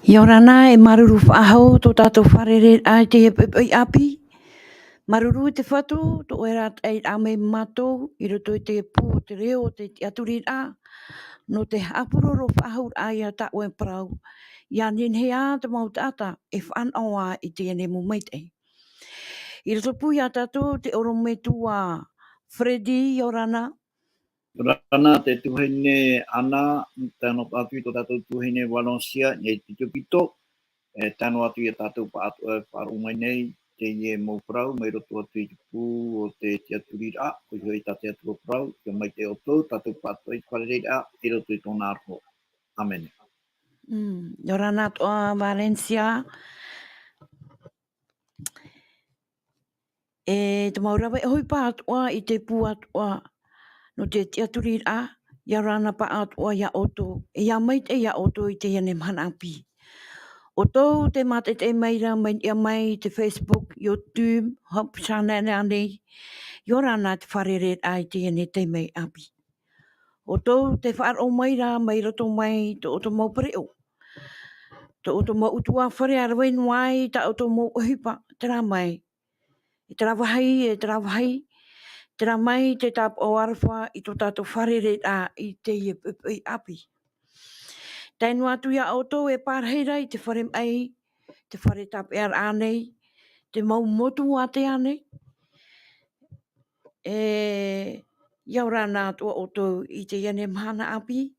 Yorana e maruru whaahau tō tātou wharere ai te api. Maruru te whatu, tō era ei ame matou, i roto i te pū te reo te aturira, no te hapuroro whaahau ai a tāu e Parau. Ia ninhea te mau tata e whanawa i te ene mo meite. I roto pui a tātou te orometua Freddy Yorana. Rana te tuhine ana, tano atu i tō tātou tuhine Valencia, nei te pito, tano atu i tātou pa atu Parau mai nei, teie mo Parau, mai roto atu i te pū o te aturira, ko i hoi tātou atua Parau, kia mai te oto, tātou pa atu i wharereira, i roto i tōna arho. Amen. Yorana toa Valencia. E te maurawa e hoi pa atua i te pū atua. No te aturira, ia rana pa atua ia oto. E ia mai te ia oto i te ane manapi. Oto te mate te meira mai ia mai te Facebook, YouTube, hop channel ane. Ia rana te whareret ai te ane te mei api. Oto te whar o meira mai roto mai te oto mau pareo. Te oto mau utua whare arwain wai ta oto mau uhipa. Tera mai. E tera wahai, e tera wahai. Tera mai te tap o arwha i tō tātou wharere a i te api. Tainu atu ia oto e pārheira i te wharem ai, te whare tap e ar anei, te mau motu a te anei. Iau rana atua oto i te iane mahana api.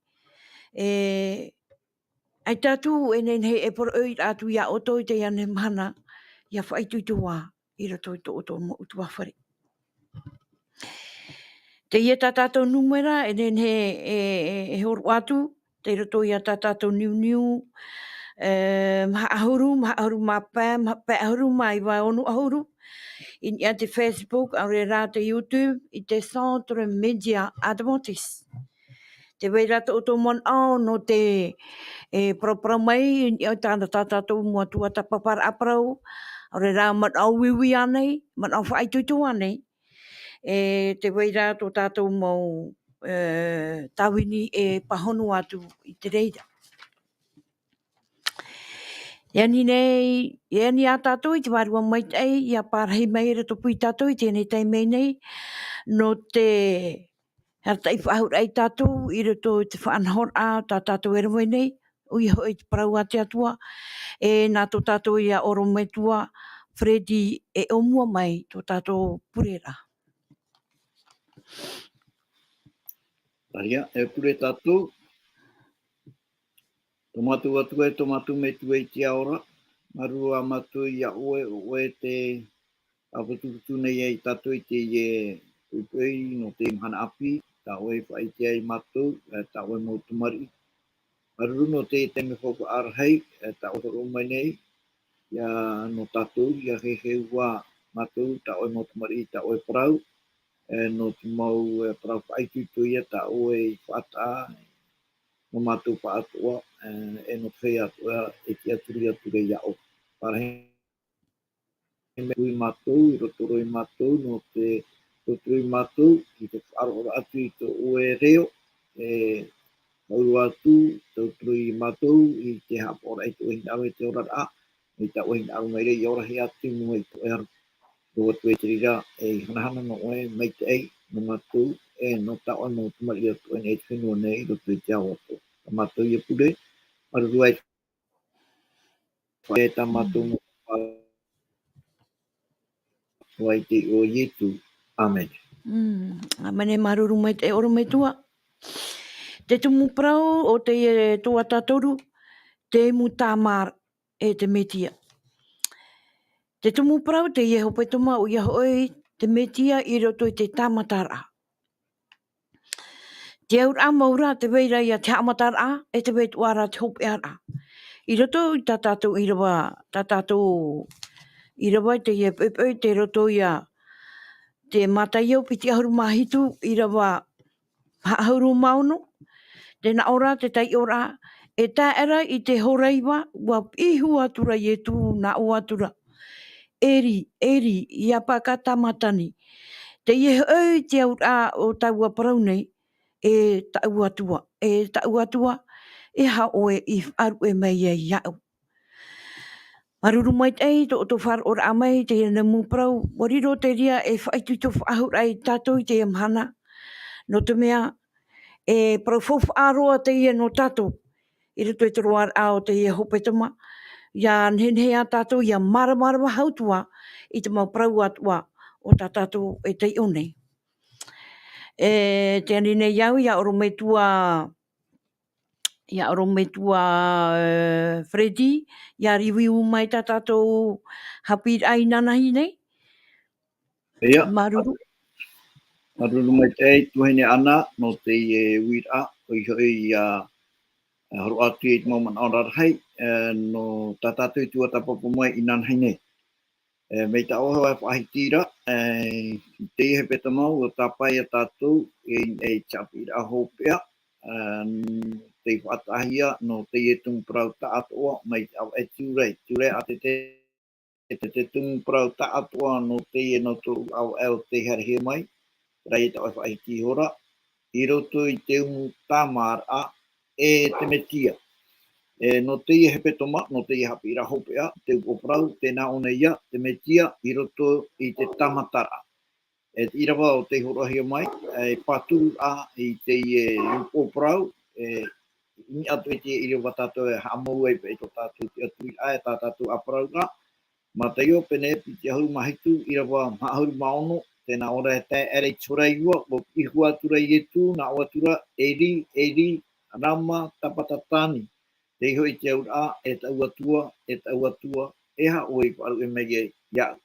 Ai tatu e nenhe e por oi atu ia oto i te iane mahana, ia whaituitua i rato i tō oto mo utua whare. Te ia tātātou numera e nenhe e horu atu, te roto ia tātātou niu, ahuru mapam, ahuru mai vai onu ahuru, in ia te Facebook, aure rā te YouTube, i te Centre Mesia Adventist. Te wei rata o tō mon au no te propra mai, in ia tātātou mua tuatapapa Parau, aure rā man au wiwi anei, man au whaituitu anei, te weira tō tātou mau tawini e pahonu atu i te reira. Iani nei, iani a tātou i te warua mai tei, ia pārhei mai re topu i tātou i tēnei tei mei nei, no te harta i whahur ai tātou, i roto te whaanhora tā tātou e roi nei, ui hoi te Parau a te Atua, nā tō tātou ia orometua, Freddy e omua mai tō tātou purera. Aria, e pure tātou, tomatu atu e tomatu me tu e te aura, marua matu ia oe te apututu nei e tātou i te upei no te mhana api, tā oe whai te ai matu, tā oe mo tumari. Maruru no te me whauka arhei, tā oe ro mai nei, ia no tātou, ia he ua matu, tā oe mo tumari, tā oe Parau, no te mau Parau whai tutu ia, tā oe whata, no mātou pa atua, no whea atua e te aturi ature iao. Parahe me ui mātou, i rotoro i mātou, no te rotoro i mātou, i te whaarora atu i te oe reo, mauru atu, te rotoro i mātou, i te hapora i te ohinau e te ora raa, i te ohinau mai rei, i ora he atu mua i te oe aru. Roa tu e te rira, hanahana no oe, mai te ei, no mātou, no ta oe mo tumari atu, e te whenua nei, roto i te au atu. Mātou ia pure, maruru ai whae tā mātou wai te o Iesu. Amen. Amane maruru mai te oro me tua. Te tumu Parau o te toata toru, te mu TAMARA e te Mesia. Te tumu Parau te hepetoma o ia hoi te Mesia i roto i te tamatara'a. Te auraa maura te weira ia te tamatara'a e te wei tuara te hopea. I roto i tātou Irava, tātou Irava te hepetoma te roto ia te Mataio piti ahuru mahitu Irava ahuru mauno. Te na ora te tai ora e tā era i te horeiwa wa ihu atura Iesu na o atura. Eri, ia paka tamatani. Te iehu te aura o taua Parau nei e tau atua. eaha oe I faarue mai e iau. Maruru mai tei to whar ora amai te ina mu prau. Wariro te ria e whaitu to ahura I tatou I te amhana. No te mea e profof aroa te ia no tatou. I ruto e toroar ao te ia hepetoma. Ia nhenhea tatou ia maramara hautua I te mau prau atua o ta tatou e te one. E te anine iau ia oro me tua Freddy, ia riwiu mai ta tatou haapiiraa I nanahi nei. Ia, Maruru. maruru mai te tuhine ana no te wira o I hoi horo atu I te mauman aura hai no tatatu I tuatapapa mai I nanahi nei. Mei ta oho e whahitira, teie hepetoma o tapai a tātou e chapira hopea, te whatahia no teie tumu Parau ta Atua mai au e ture a te tumu Parau ta Atua no teie no toru au te harihia mai, rai ta o whahiti hora, I roto I te umu TAMARA e te Mesia. No teie hepetoma, no teie haapiiraa hopea, te upo Parau, te na ona ia, te Mesia, I roto I te tamatara'a. Te Irava o te horohia mai, patu a I te upo Parau, ni atu te Irava tātou e hamau e pe to tātou te atu I ae tātou a Parau a, Mataio pene piti ahuru mahitu, Irava ahuru maono, tēnā ora e te ere tura iua, o ihua tura Iesu, na o tura eri, lama, tapatani. Te iho I te auraa, e tau atua, eaha o I faarue mai e iau.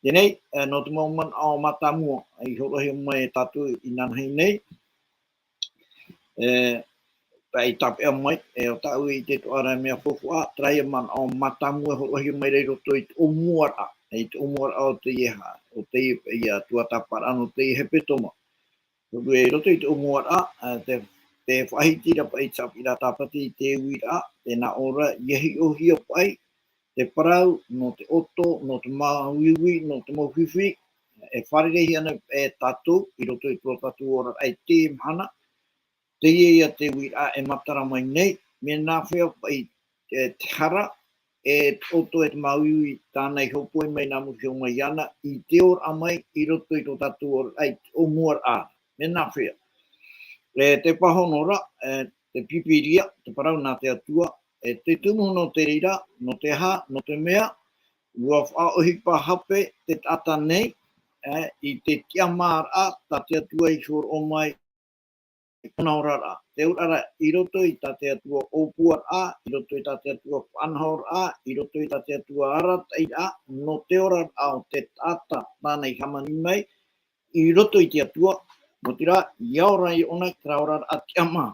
Tenei, no te mauman ao matamua, I horohia mai tātou I nanahi nei, pai tapea mai, o tau I te toara mea fofua, traia man ao matamua horohia mai rei roto I te umuara, I te umuara o te ieaha, o te ia tuataparaa no te hepetoma. Roto I roto I te umuara, te whahitira pai tapira tapati I te wira, tēnā ora iehi o hia pai, te Parau, no te oto, no te mauiwi, no te mauwhiwhi, e wharerehi ana e tatou, I roto I tua tatou ora ai te mhana, teie ia te wira e matara mai nei, me nā whea pai te hara, e oto e te mauiwi tānei hopoi mai nā muhio mai ana, I te ora mai, I roto I tua tatou ora ai o muar a, me nā whea. Te pahonora, te pipiria, te Parau nā te Atua, te tumu no te rira, no te ha, no te mea, ua whaohipa hape te tata nei, I te tiamara, ta te Atua I shor o mai, Naurara. Te urara I roto I ta te Atua opuar a, I roto I ta te Atua whanhor a, I roto I ta te Atua aratai a, no te ora ao te tata tānei hamani mai, I roto I te Atua, no tira, I aura I ona kra ora a tiama.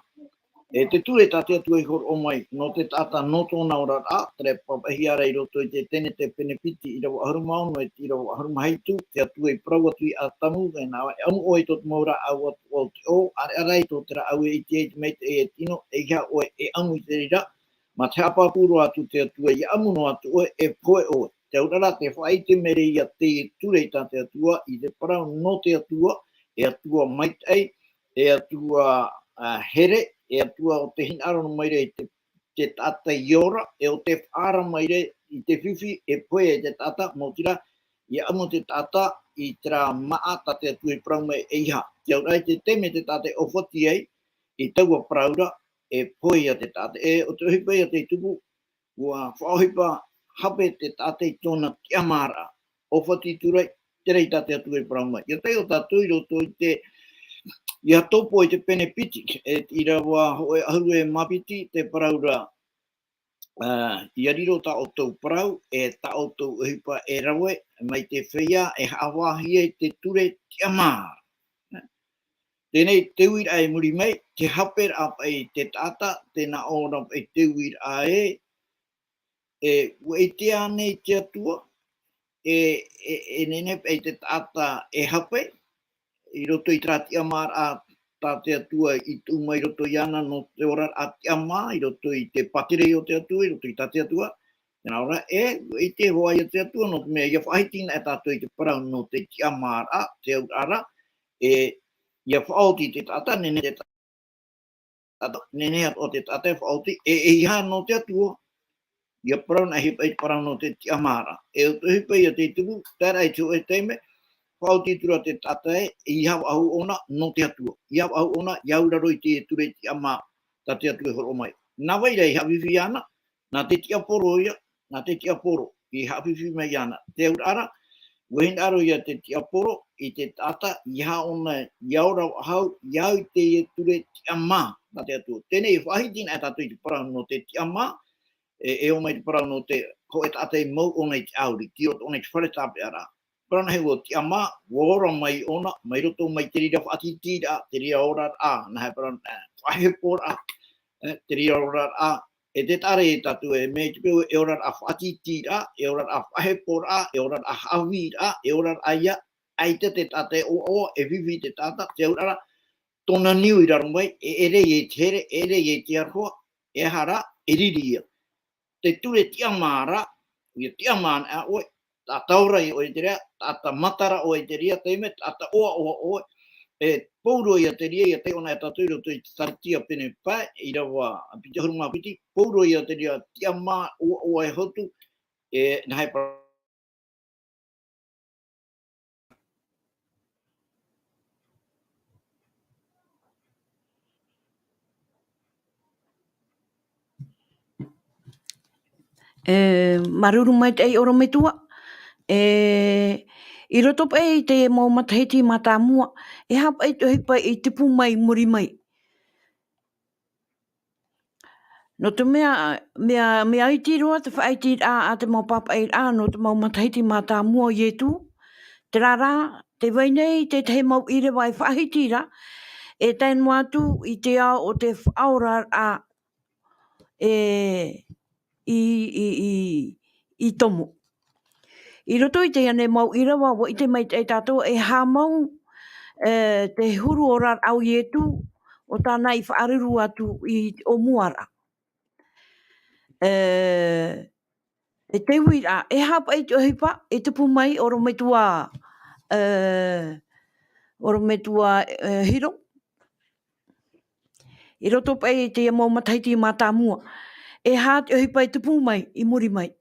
Te ture ta te Atua I hor o mai, no te tata no tōna ora a, tre papahiara I roto I te tene te penepiti I rawa ahuru maono e I rawa ahuru mahaitu, te Atua I prau atu I a tamu, e nā amu o I tot maura au atu o te o, arai tō tera au e te mei te e tino, e kia o e amu I te rira, ma te apapuro atu te Atua I amu no atu o e poe o. Te urara te whaite mere I a te ture ta te Atua, I te Parau no te Atua, e Atua maitai, e Atua here, e Atua o te hinaro no maire I te tata I ora, e o te whara maire I te whiwhi, e poe e te tata, mo tira, I amu te tata, I tera maa ta te Atua I Parau mai eaha. Te aurai te teme te tate o whoti ei, I taua praura, e poe a te tate. E o te hipa a te tupu, ua whaohipa hape te tate I tōna tiamara, o whoti turai, terei tate Atua I Parau mai. Ia tei o tātou I roto I te Ia topo I te penepiti, e Irava hoe ahuru e mapiti te paraura Ia riro ta o tau Parau, e ta o tau uhipa e rawe, mai te whea e hawahi e te ture tiamara. Tēnei te uira e muri mai, te haper ap e te tata, tēnā ora e te uira ue te ane te Atua, nene e te tata e hape, I roto I tra tiamara ta te Atua I tuma I roto I ana no te ora a tiama, I roto I te patere o te Atua, I roto I ta te Atua. Tēnā ora I te hoa I te Atua, no te mea ia whaitina e tātou I te Parau no te tiamara, te aurara, ia whaoti te tata, nene te Nene o te tate whaoti, eaha no te atua. Ia parau na hipa i parau no te TAMARA. E o te hipa i a te tuku, tēra i tu e teime, whaoti tura te tatae, i hau ahu ona no te atua. I hau ahu ona, iauraro i te ture TAMARA, ta te atua horo mai. Nā waira i hawiwi ana, nā te tia poro ia, nā te tia poro, i hawiwi mai ana. Te urara, wehin aro ia te tia poro, i te tata, i hau ona, iaura hau, iau i te ture TAMARA, na te atua. Tēnei whahitina e tatu i te parau no te TAMARA, e o mai te parau no te ko e tate mau o nei te auri, ki o nei te wharetape ara. Parana hei o te ama, wora mai ona, mai roto mai te rira whaatitira, te rira ora a, na hei parana, whahepora, te rira ora a, e te tare e tatu e me te peo e ora a whaatitira, e ora a whahepora, e ora a hawira, e ora a ia, ai te tate o, e vivi te tata, te ora tona niu i raro mai, e ere e tere, ere e te arhoa, e hara, e riria. Te ture TAMARA, ia TAMARA a oe, ta taura i oe te rea, ta tamatara'a oe te rea teime, ta oa oe, e pouro ia te rea, ia te ona e tatuiro te tartia pene pae, i rawa a piti hurunga piti, pouro ia te rea TAMARA oa e hotu, e na hei para. Maruru mai te oro me tua. I roto pa e te mau matahiti matamua, e hapa e te hipa i tipu mai muri mai. No te mea iti roa te whaiti a te mau papa e a no te mau matahiti matamua i etu. Te rara, te wainei, te te mau Irava i whahiti ra, e tainu atu i te ao o te auraa a i tumu. I roto i te ane mau Irava, wa i te mai te tatou e hā mau te huru ora au i etu o tāna i whaariru atu i o muara. E te wira, e hapa i te hipa, e tupu mai oro me tua hiro. I roto pa i te mau mataiti matamua. E hā te hipa i tupu mai, i muri mai.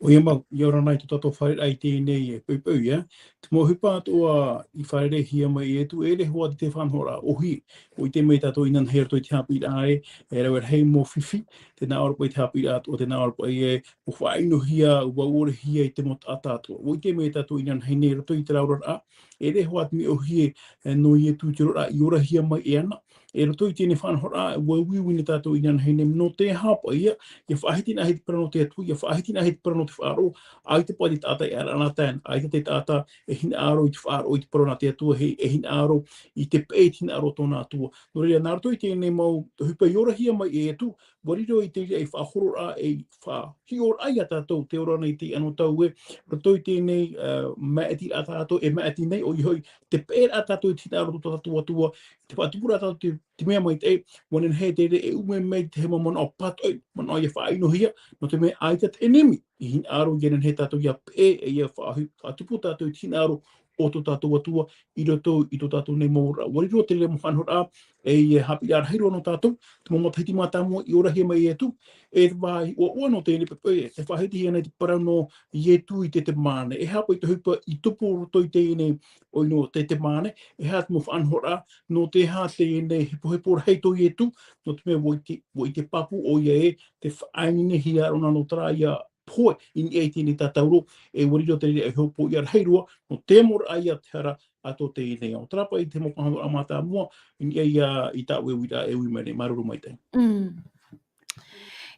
O ia mau, i ora nai te tato whaere ai tēnei e pau, ia. Te mo hipa atua i whaere hia mai e tu, e re hoa te whanhora ohi. O i te mei tato inan hea to i te haapiiraa e rau hei mo whiwhi, te nā ora pai te haapiiraa o te nā ora pai e o whaino hia, ua ore hia i te mo atatua. O i te mei tato inan hei nei rato i te raura a, e re hoa te mi o hie no i e tu te rora, i ora hia mai e ana. E rato i tēne whanhora a, ua wiwini tato inan hei nei no te hapa ia, ia whahiti na hei te parano te atu, ia whahiti na hei te parano te whaaro, ai te pai te tata e ara tēn, ai te tata e hina aro i te whaaro i te parano te atua, hei e hina aro i te peit hina aro tōna atua. No rea, nā rato i tēnei mau, hupa i ora hia mai e atu, wariro i te e whahoro a e whahior ai a tātou, te ora nei te ano tau e, rato i tēnei maeti a tātou, e maeti nei o i hoi, te pēt a tātou i tina aro tō tātou atua, te whaatupura a tātou te mea mai te e, wanen hei te re e ume mei te he mamona o patoi, mana o ia whaino hia, no te mea aitat enemi, i hin aro genen he tātou ia pē e ia whaatupu tātou i tina aro o tō tātou atua, i roto i tō tātou nei maura. Wariro te rea mwhanhora e haapiiraa hiro no tātou, te mamataiti mātāmua i ora hea mai e tu, e vai o no te pepe, te whahiti hea nei te parau no i e tu i te mane. E hapa i te hupa i tupu roto i tēnei o ino te mane, e hea te mwhanhora no te hea tēnei hepo reito i e tu, no te mea wo i te papu o ia e, te whainine hia rona no tara ia poe in e tēnei tātauro, e wariro te rea e hopo i arheirua, no te mora ai a te hara a tō te nei au. Trapa i te mokahanga a mātā mua, in e i tā ue wira e ui mene, maruru mai te.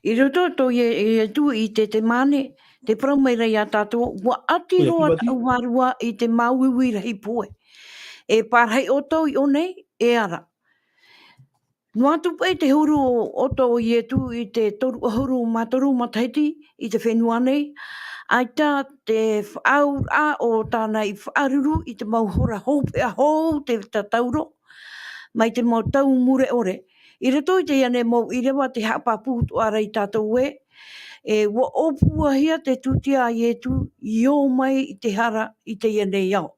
I roto to e tu i te mane, te praumera i a tātou, wa ati roa tau warua i te mauiwira hi poe. E parhei oto i o nei, e ara. No atu pai te huru oto i e tu i te ahuru matoru mataiti i te whenua nei, ai tā te auraa o tāna i whaaruru i te mau hora hope a hou te tatauro, mai te mau tau mure ore. I rato i te ane mau i rewa te hapapu tuara i tātou e wa opua hia te tutia i e tu i o mai i te hara i te ane iau.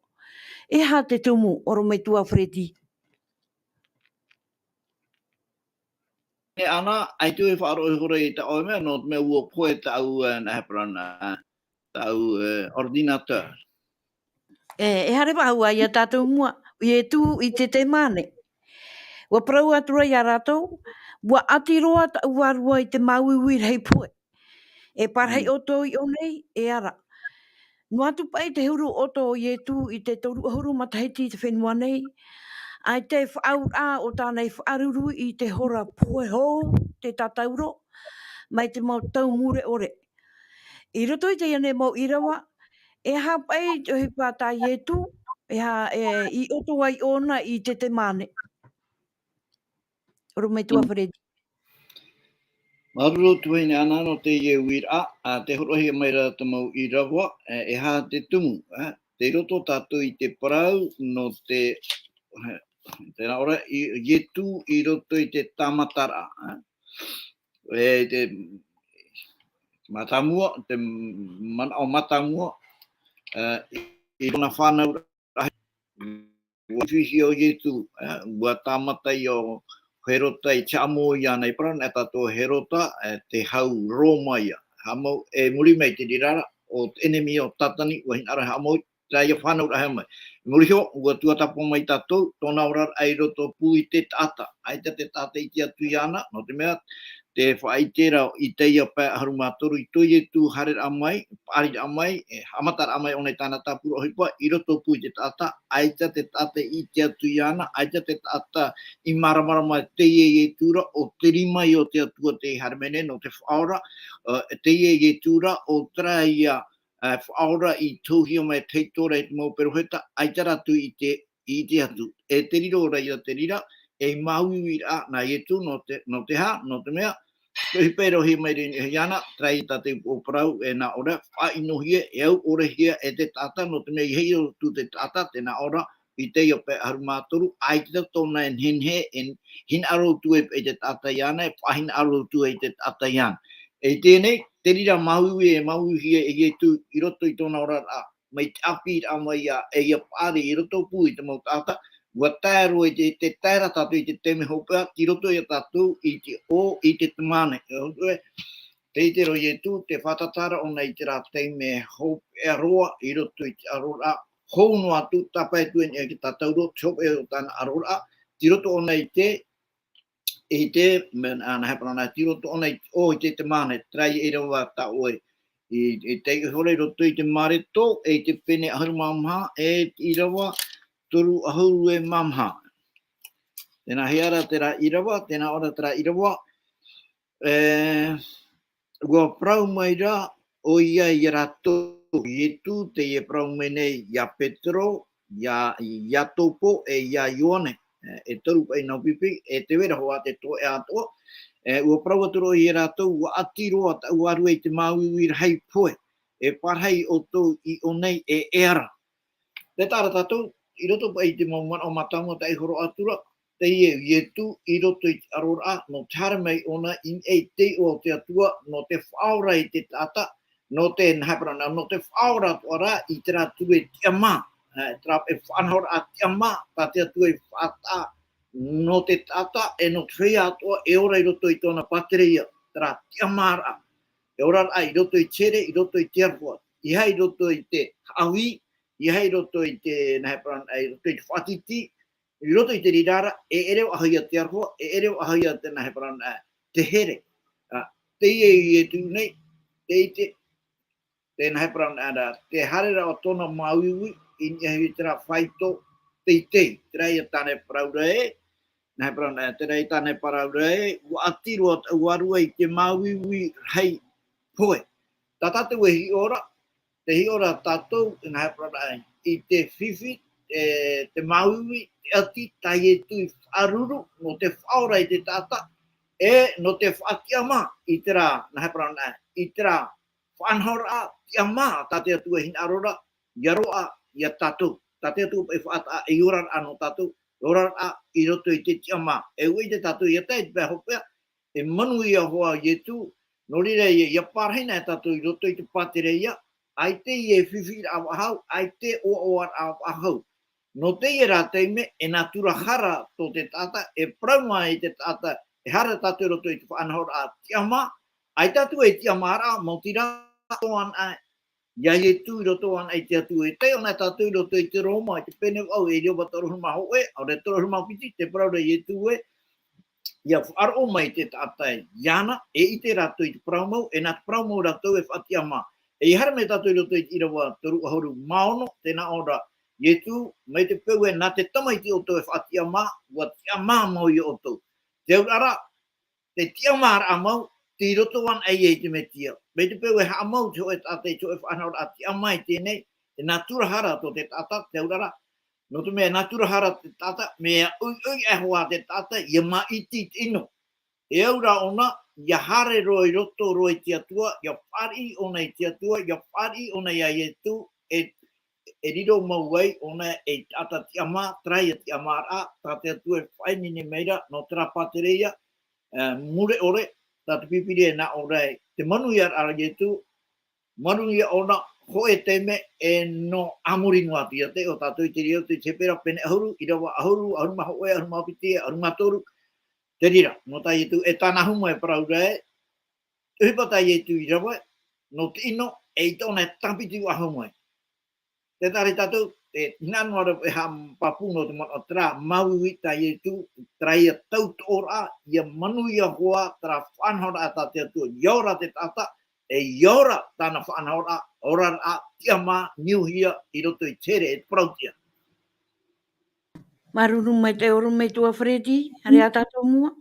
E ha te tumu oro me tua Fredi. ana ai tu e faarue hora I ta o me no me ua poe tau na heprana tau ordinateur. E hare wahua ia tātou mua. I e tū I te mane. Wa prau atura ia rātou. Wa atiroa ta uarua I te mauiwi rei pue. E parhei oto I onei e ara. No atu pai te huru oto I e tū I te toru ahuru matahiti te whenua nei. Ai te auraa o tānei whaaruru I te hora pue hou te tatauro. Mai te mau tau mure ore. I roto I te ane mau Irava. E ha pai te hipa tā Iesu. E ha I oto ai ona I te mane. Oro mai tua wharedi. Maruru tuine ana no teie wira a te horohi mai ra te mau Irava e ha te tumu. Te roto tātou I te parau no te tēnā ora Iesu I roto I te tamatara'a. E te matamua, te mana o matamua I rona whanau rahi. Wifisi o Iesu, ua Mataio herota I te amo I ana I parana e tato herota te hau Roma ia. Hamau e muri mai te rirara o enemi o tatani ua hin ara hamau tai whanau rahi mai. Muri ho, ua tuatapapa mai tatou, tōna orar ai roto pū I te tata. Ai te tata I te atu I ana, no te mea, te whaitera I teie pē ahuru mātoru I toie tū harer amai, pāri amai, hamatara amai o nei tāna tāpura o hipa, I roto pū I te tata, ai te tata I te atu I ana, ai te tata I maramarama teie tura o te rima I o te atua te harmene no te auraa, teie tura o traia auraa I tūhia mai teitora I te mau peroheta, ai te ratu I te atu. E te riro ora I te rira, e mauiwira na Iesu no te ha, no te mea, Tohi pero hi mai rin e yana, trai tate o Parau e na ora, wha ino hia, e au ore hia e te tata, no te mei hei o tu te tata, te na ora, I te o pe haru mātoru, ai te tōna en hin he, en hin aro tu e te tata yana, e wha hin aro tu e te tata yana. E tēnei, te rira mahui e mahui hia e tu I roto I tōna ora a, mai te haapiiraa mai a, e ia pāre I roto pū I te mau tata, ua tāro I te tāra tātou I te teme hopea, ki roto I tātou I te o I te tamane. Te itero Iesu, te whatatara o nei te rā teime hopea roa I roto I te auraa, houno atu tapai tuen e ki tātauro, chope o tāna auraa, ki roto o nei te, I te, ana hepana, ki roto o nei o I te tamane, trai e rawa ta oe. I te hore roto I te mareto, e te pene ahuru mamha, e I rawa, toru ahuru e mamha. Tēnā heara te rā Irava, tēnā ora te rā Irava. Ua prau mai rā o ia I rato Iesu te ia prau mai nei ia Petro, ia Topo e ia Ioane. E toru pai nau pipi, e te wera hoa te to e Atua. Ua prau aturo I rato, ua atiroa ta uaru e te mauiwi hei poe. E parhei o tō I o nei e era. Te tāra tātou, I roto pai te maumana o matango ta horo atura, teie Iesu I roto I te auraa, no te hara mai ona I te o te atua, no te whaora I te tata, no te nhaparana, no te whaora tuara I te ratu e te ama, trap e whanhora a te ama, ta te atua e whata, no te tata e no te whea atua, e ora I roto I tōna patereia, tra te amara, e ora I roto I tere, I roto I te arpua, I hai roto I te awi, I hai roto I te nhaparana, I roto I te whatiti, I roto I te rirara, e ereo ahia te arhoa, e ereo ahia te naheparana, te here. Teie I tu nei, te naheparana, te harera o tōna mauiwi, I niahi te rā whaito, te rei a tāne paraura e, naheparana, te rei tāne paraura e, ua atiro at uarua I te mauiwi hei poe. Tā tātou e hi ora, te hi ora tātou, naheparana, I te whiwhi, te mauiwi, te ati, tai e tui aruru, no te whaora I te tata, e no te whaatiama I te rā, naheparana, I te rā whanhora te ama, tate atua hin arora, iaroa, ia tātou, tate atua e whaata e orar ano tātou, orar a I roto I te tiama, e ui te tātou ia tei, te hopea, e manu ia hoa Iesu, no rire ia parhina e tātou I roto I te patereia, ai te I e whiwhira a wahau, ai te oar a wahau. No te I rā teime, e nā tura hara tō te tata, e prauma I te tata, e hara tatou roto i te whaanahora tiama, ai tatou e tiamara, mau tira toan a ia ye tu roto an ai te atu e te ona tatou roto i te Roma, i te pene au e reo batoro huma hoe, au re toro huma piti, te parau re ye tu e, ia whaaro mai te tātai iana, e i te rato i te parau mau, e nā te parau mau rato e whatiama. E i hara me tatou roto i te Irava toru ahuru maono, tēnā ora, ye tu, mai te peu e nā te tamaiti o tō e whatiama, ua tiama mau i o tō. Te urara, te tiama ara mau, te roto wan ai e te metia. Me te peu e haa mau te hoe tātai te hoe whanau a tiama i tēnei, e nā tura hara tō te tata, te urara, no te mea nā tura hara te tata, mea ui e hoa te tata, ia ma iti tino. E aura ona, ia hare roi roto roi te atua, ia whari ona i te atua, ia whari ona ia e tu, e riro mau wai, ona e tata te ama, trai te amara, tate atua e whainini meira, no tera patereia, mure ore, tata pipiri e na orai, te manu ia ara e tu, manu ia ona, hoe teme e no amuri nguati a te, o tato i te rio, te pera pene ahuru, Irava ahuru, ahuru maho oe, ahuru maho pitia, ahuru maho toru, te rira, no tai tu e tāna humo e parau rai, e hipa tai e tu Irava, no te ino, e i tōna e tapiti wa humo e. Te tari tātou, te nanu ara e ham papu no te mana tra, maui tai e tu, trai a tau tora, ia manu ia hoa, tra whanhora a tātia tu, iora te tata, e iora tāna whanhora, ora a tiama, niuhia, i roto i tere e prautia. Maruru mai te oru mai tua Fredi, hare a tātou mua.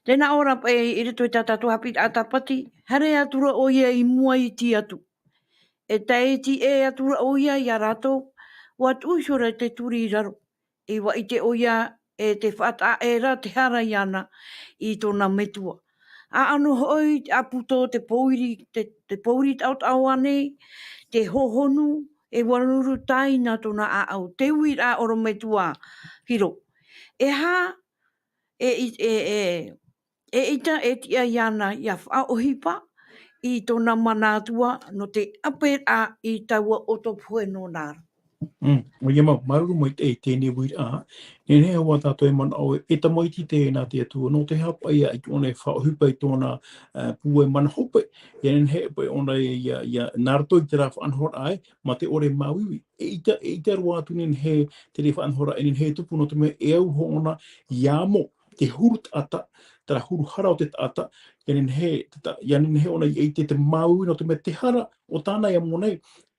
Tēnā ora pa e rito i tātou hapit a tapati, hare atura o ia i mua i ti atu. E tae ti e atura o ia i a rato, wa tuishora te turi i raro. I wa i te o ia e te whata e ra te hara i ana i tōna metua. A anu hoi a puto te pouri taut au ane, te hohonu, e waruru taina tōna a au. Te ui a oro metua hiro. E ha, e ita e tia iana ia whaohipa i tōna manātua no te apera i taua otopue no nāra. O ia maruru mai te tēnei wiri a, e nea wā tātou e mana au e ta maiti tēnā te atua, no te hapa ia i tōna e whaohipa i tōna pua e mana hope, e nea hepa i ona ia nārato i te rā whaanhora ai, ma te ore mauiwi. E ita rua atu nen he te re whaanhora, e nen he tupu no te mea e au ho ona iamo, te huru tata, tara huru hara o te tata, e nen he ona i te mauiwi no te mea te hara o tāna ia monei,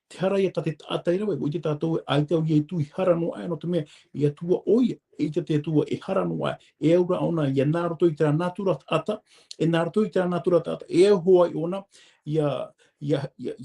te hara ia te tata irawe, o i te tātou e aitau i tu i hara no ai no te mea, i atua oia, e te atua e hara no ai, e aura ona, ia nāroto i tera natura ata, e nāroto i tera natura ata, e au hoa i ona, ia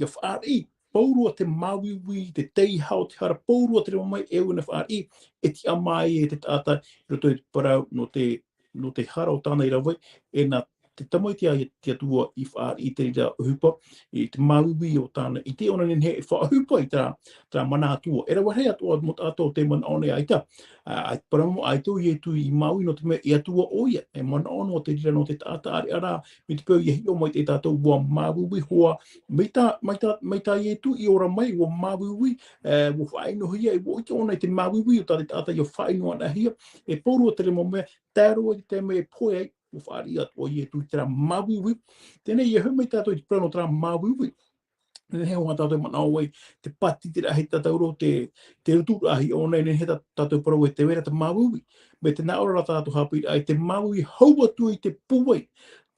whaari, paurua te mawiwi, te teie hao, te hara, paurua te rewa mai, e au na whaari, e ti amai e te tata, roto i te parau no te hara o tāna irawe, e nā te tamaiti a te atua i whaari i te rira hupa, i te mawiwi o tāna, i te ona nen he whaahupa i tā mana atua. E rawa hei atua mo tātou te mana one aita. Ai paramo aitau i etu i maui no te mea i atua oia. E mana ono o te rira no te tāta ari ara, mi te pēu i hio mai te tātou ua mawiwi hoa. Mai tā i etu i ora mai ua mawiwi, ua whainohia, ua ite ona i te mawiwi o tā te tāta i o whainoa na hia. E porua te remo mea, tērua i te mea e poe ai, o whaari atua i e tui tera mawiwi. Tēnei i humei tātou i te prano tera mawiwi. Nene he hoa tātou mana awai, te pati te rahi tātou ro, te rutu rahi o nei, nene he tātou parau e te wera te mawiwi. Me te naora tātou haapiiraa, ai te mawiwi haua tu i te puai.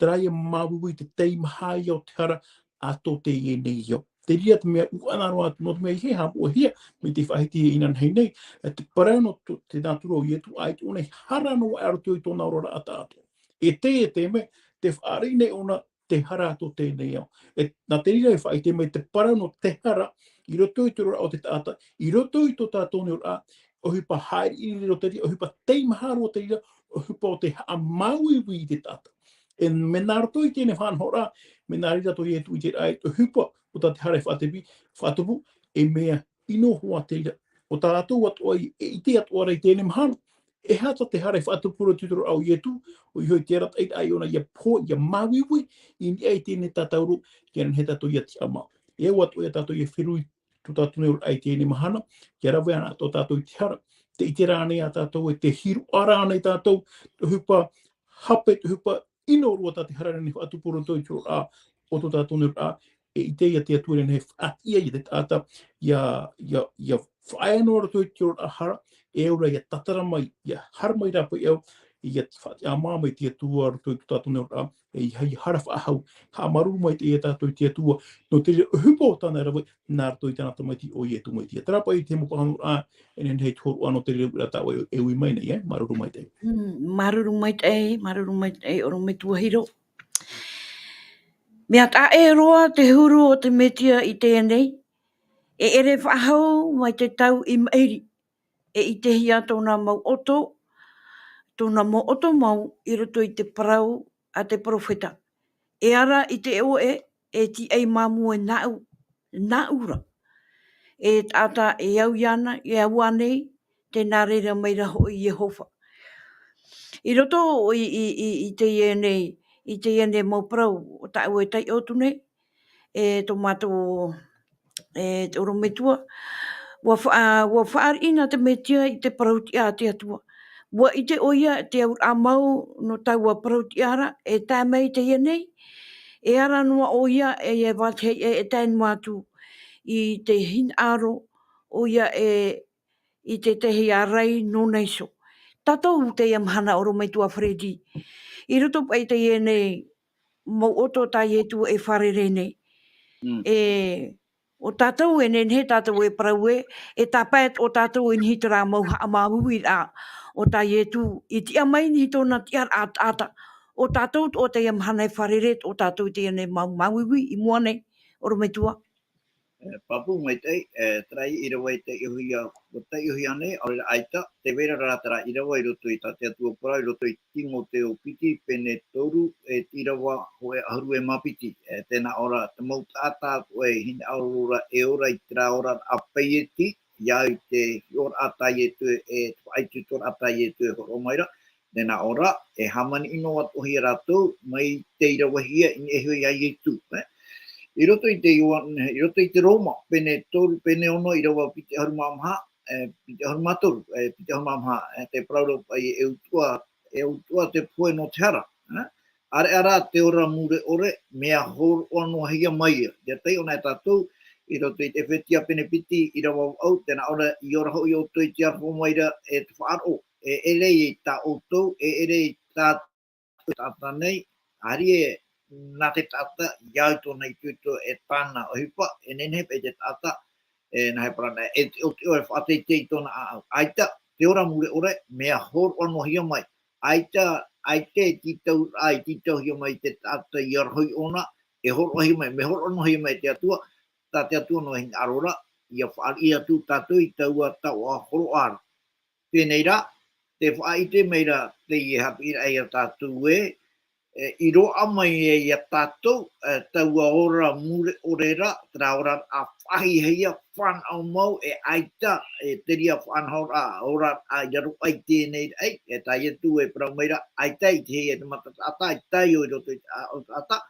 Tera ia mawiwi te tei mahai o te hara, ato te ie nei yo. Te ria te mea uanaro atu, no te mea i he hapu hia, me te whahiti e inan hei nei, te parau no te nāturo i etu, ai te onei hara no arotu i tōna ora ata atu. E te me, te whaari nei ona te hara ato tēnei au. Nā te rira e whai te me te parau no te hara, i roto i te rora o te tāta, i roto i tō tātou ni ora, o hipa haere i riro te rira, o hipa teimaharo o te rira, o hipa o te mawiwi i te tāta. E me nā roto i tēnei whanhora, me nā rira to i etu i te rai, o hipa o tā te hara e whatupu, e mea ino hoa te rira. O tā atou atua i te atua rei tēnei mahano, e hata te hara e whaatupura tuturu au i etu, o i hoi te arat eit ai ona ia po, ia mawiwi, i ni ai tēnei tātauru, kia he tātou ia ti ama. E au atu e tātou ia whirui, tu tātou neu ai tēnei mahana, kia rawe ana tō tātou i te hara, te ite rānei a tātou e te hiru ara anei tātou, hupa hape tu hupa ino rua tati hararani atu purun toi tura o tu tatunur a e teie tia turen he ia i te tata ia whaenora toi tura hara e ora ia tatara mai ia harmai rapa iau ia mamai tia tua toi tatunur a e hai hara whaahau ha maru mai te tato tia tua no te hupo tana rawa nār toi tana tamati o ie tu mai tia trapa i te mo pahanu a enen hei toru ano te rewira tawa e ui mai nei maruru mai te Maruru mai te oro me tuahiro. Mea ta e roa te huru o te metia i tēnei. E ere whahau mai te tau i mairi. E i te hia tōna mau oto. Tōna mau oto mau i roto i te parau a te profeta. E ara i te oe e ti ei mamu e naura. E tata e au iana, e au anei, te nārera meira ho i Jehova. I roto i te iene, i te iene mau parau, o ta ue tai otu nei, e tō mātou e te orometua, ua whaar ina te metia i te parautia te atua. Ua i te oia te aur a mau no taua parautiara e tāmei te ienei, e ara noa oia e watei e tēn mātu i te hin aro oia i te tehi a rei no neiso. Tatou te amhana orometua Fredi. I roto pai te ienei mo oto tai etu e wharere nei. O tatou e nen he tatou e praue, e tapet o tatou in hitara mau haamahui a o tai etu. I tia mai ni tōna tiar ata. O tatou o te amhana e wharere o tatou te ene mawiwi i mua nei, orometua. Papu mai te trai Irava te ihuia o te ihuia nei o aita te vera ratara Irava i roto i tate atua Parau i roto i timo te o piti pene toru e Irava hoe ahuru e mapiti tēnā ora te mau tata e hin aurora e ora i tira ora a peieti ia i te ora atai e tu e aitu tora atai e tu e horomaira tēnā ora e hamani ino atohi ratou mai te Irava hia in e hui ai e tu I roto i te Roma, pene toru, pene ono, i rawa pite harumamha, pite harumatoru, pite harumamha, te Parau pai e utua te poe no te hara. Are ara te ora mure ore, mea hor ono hia maia. Te tei ona e tatou, i roto i te whetia pene piti, i rawa au, tēnā ora i ora hoi o toi te arho maira e te whaaro. E ere i ta outou, e ere i ta nei, ari e nā te tata, iau tōna i tuto e tāna o hipa, e nenhep e te tata, e nā he parana, e o te ore whaatei tei tōna a aita, te ora mure ore, mea hor ono hia mai. Aita, aite titau ai, titau hia mai te tata i arhoi ona, e hor ono hia mai, me hor ono hia mai te atua, tā te atua no hin arora, ia whaar ia tu tātou i taua tau a horo ara. Tēnei rā, te whaite meira te i haapiiraa ia tātou I roa mai e ia tātou, taua ora mure orera, tra ora a whahi heia, whan au mau e aita, e teria whan hora, ora a iaru ai tēnei ai, e tai e tu e Parau meira, aita i te hei e te matata, aita i o roto i ata,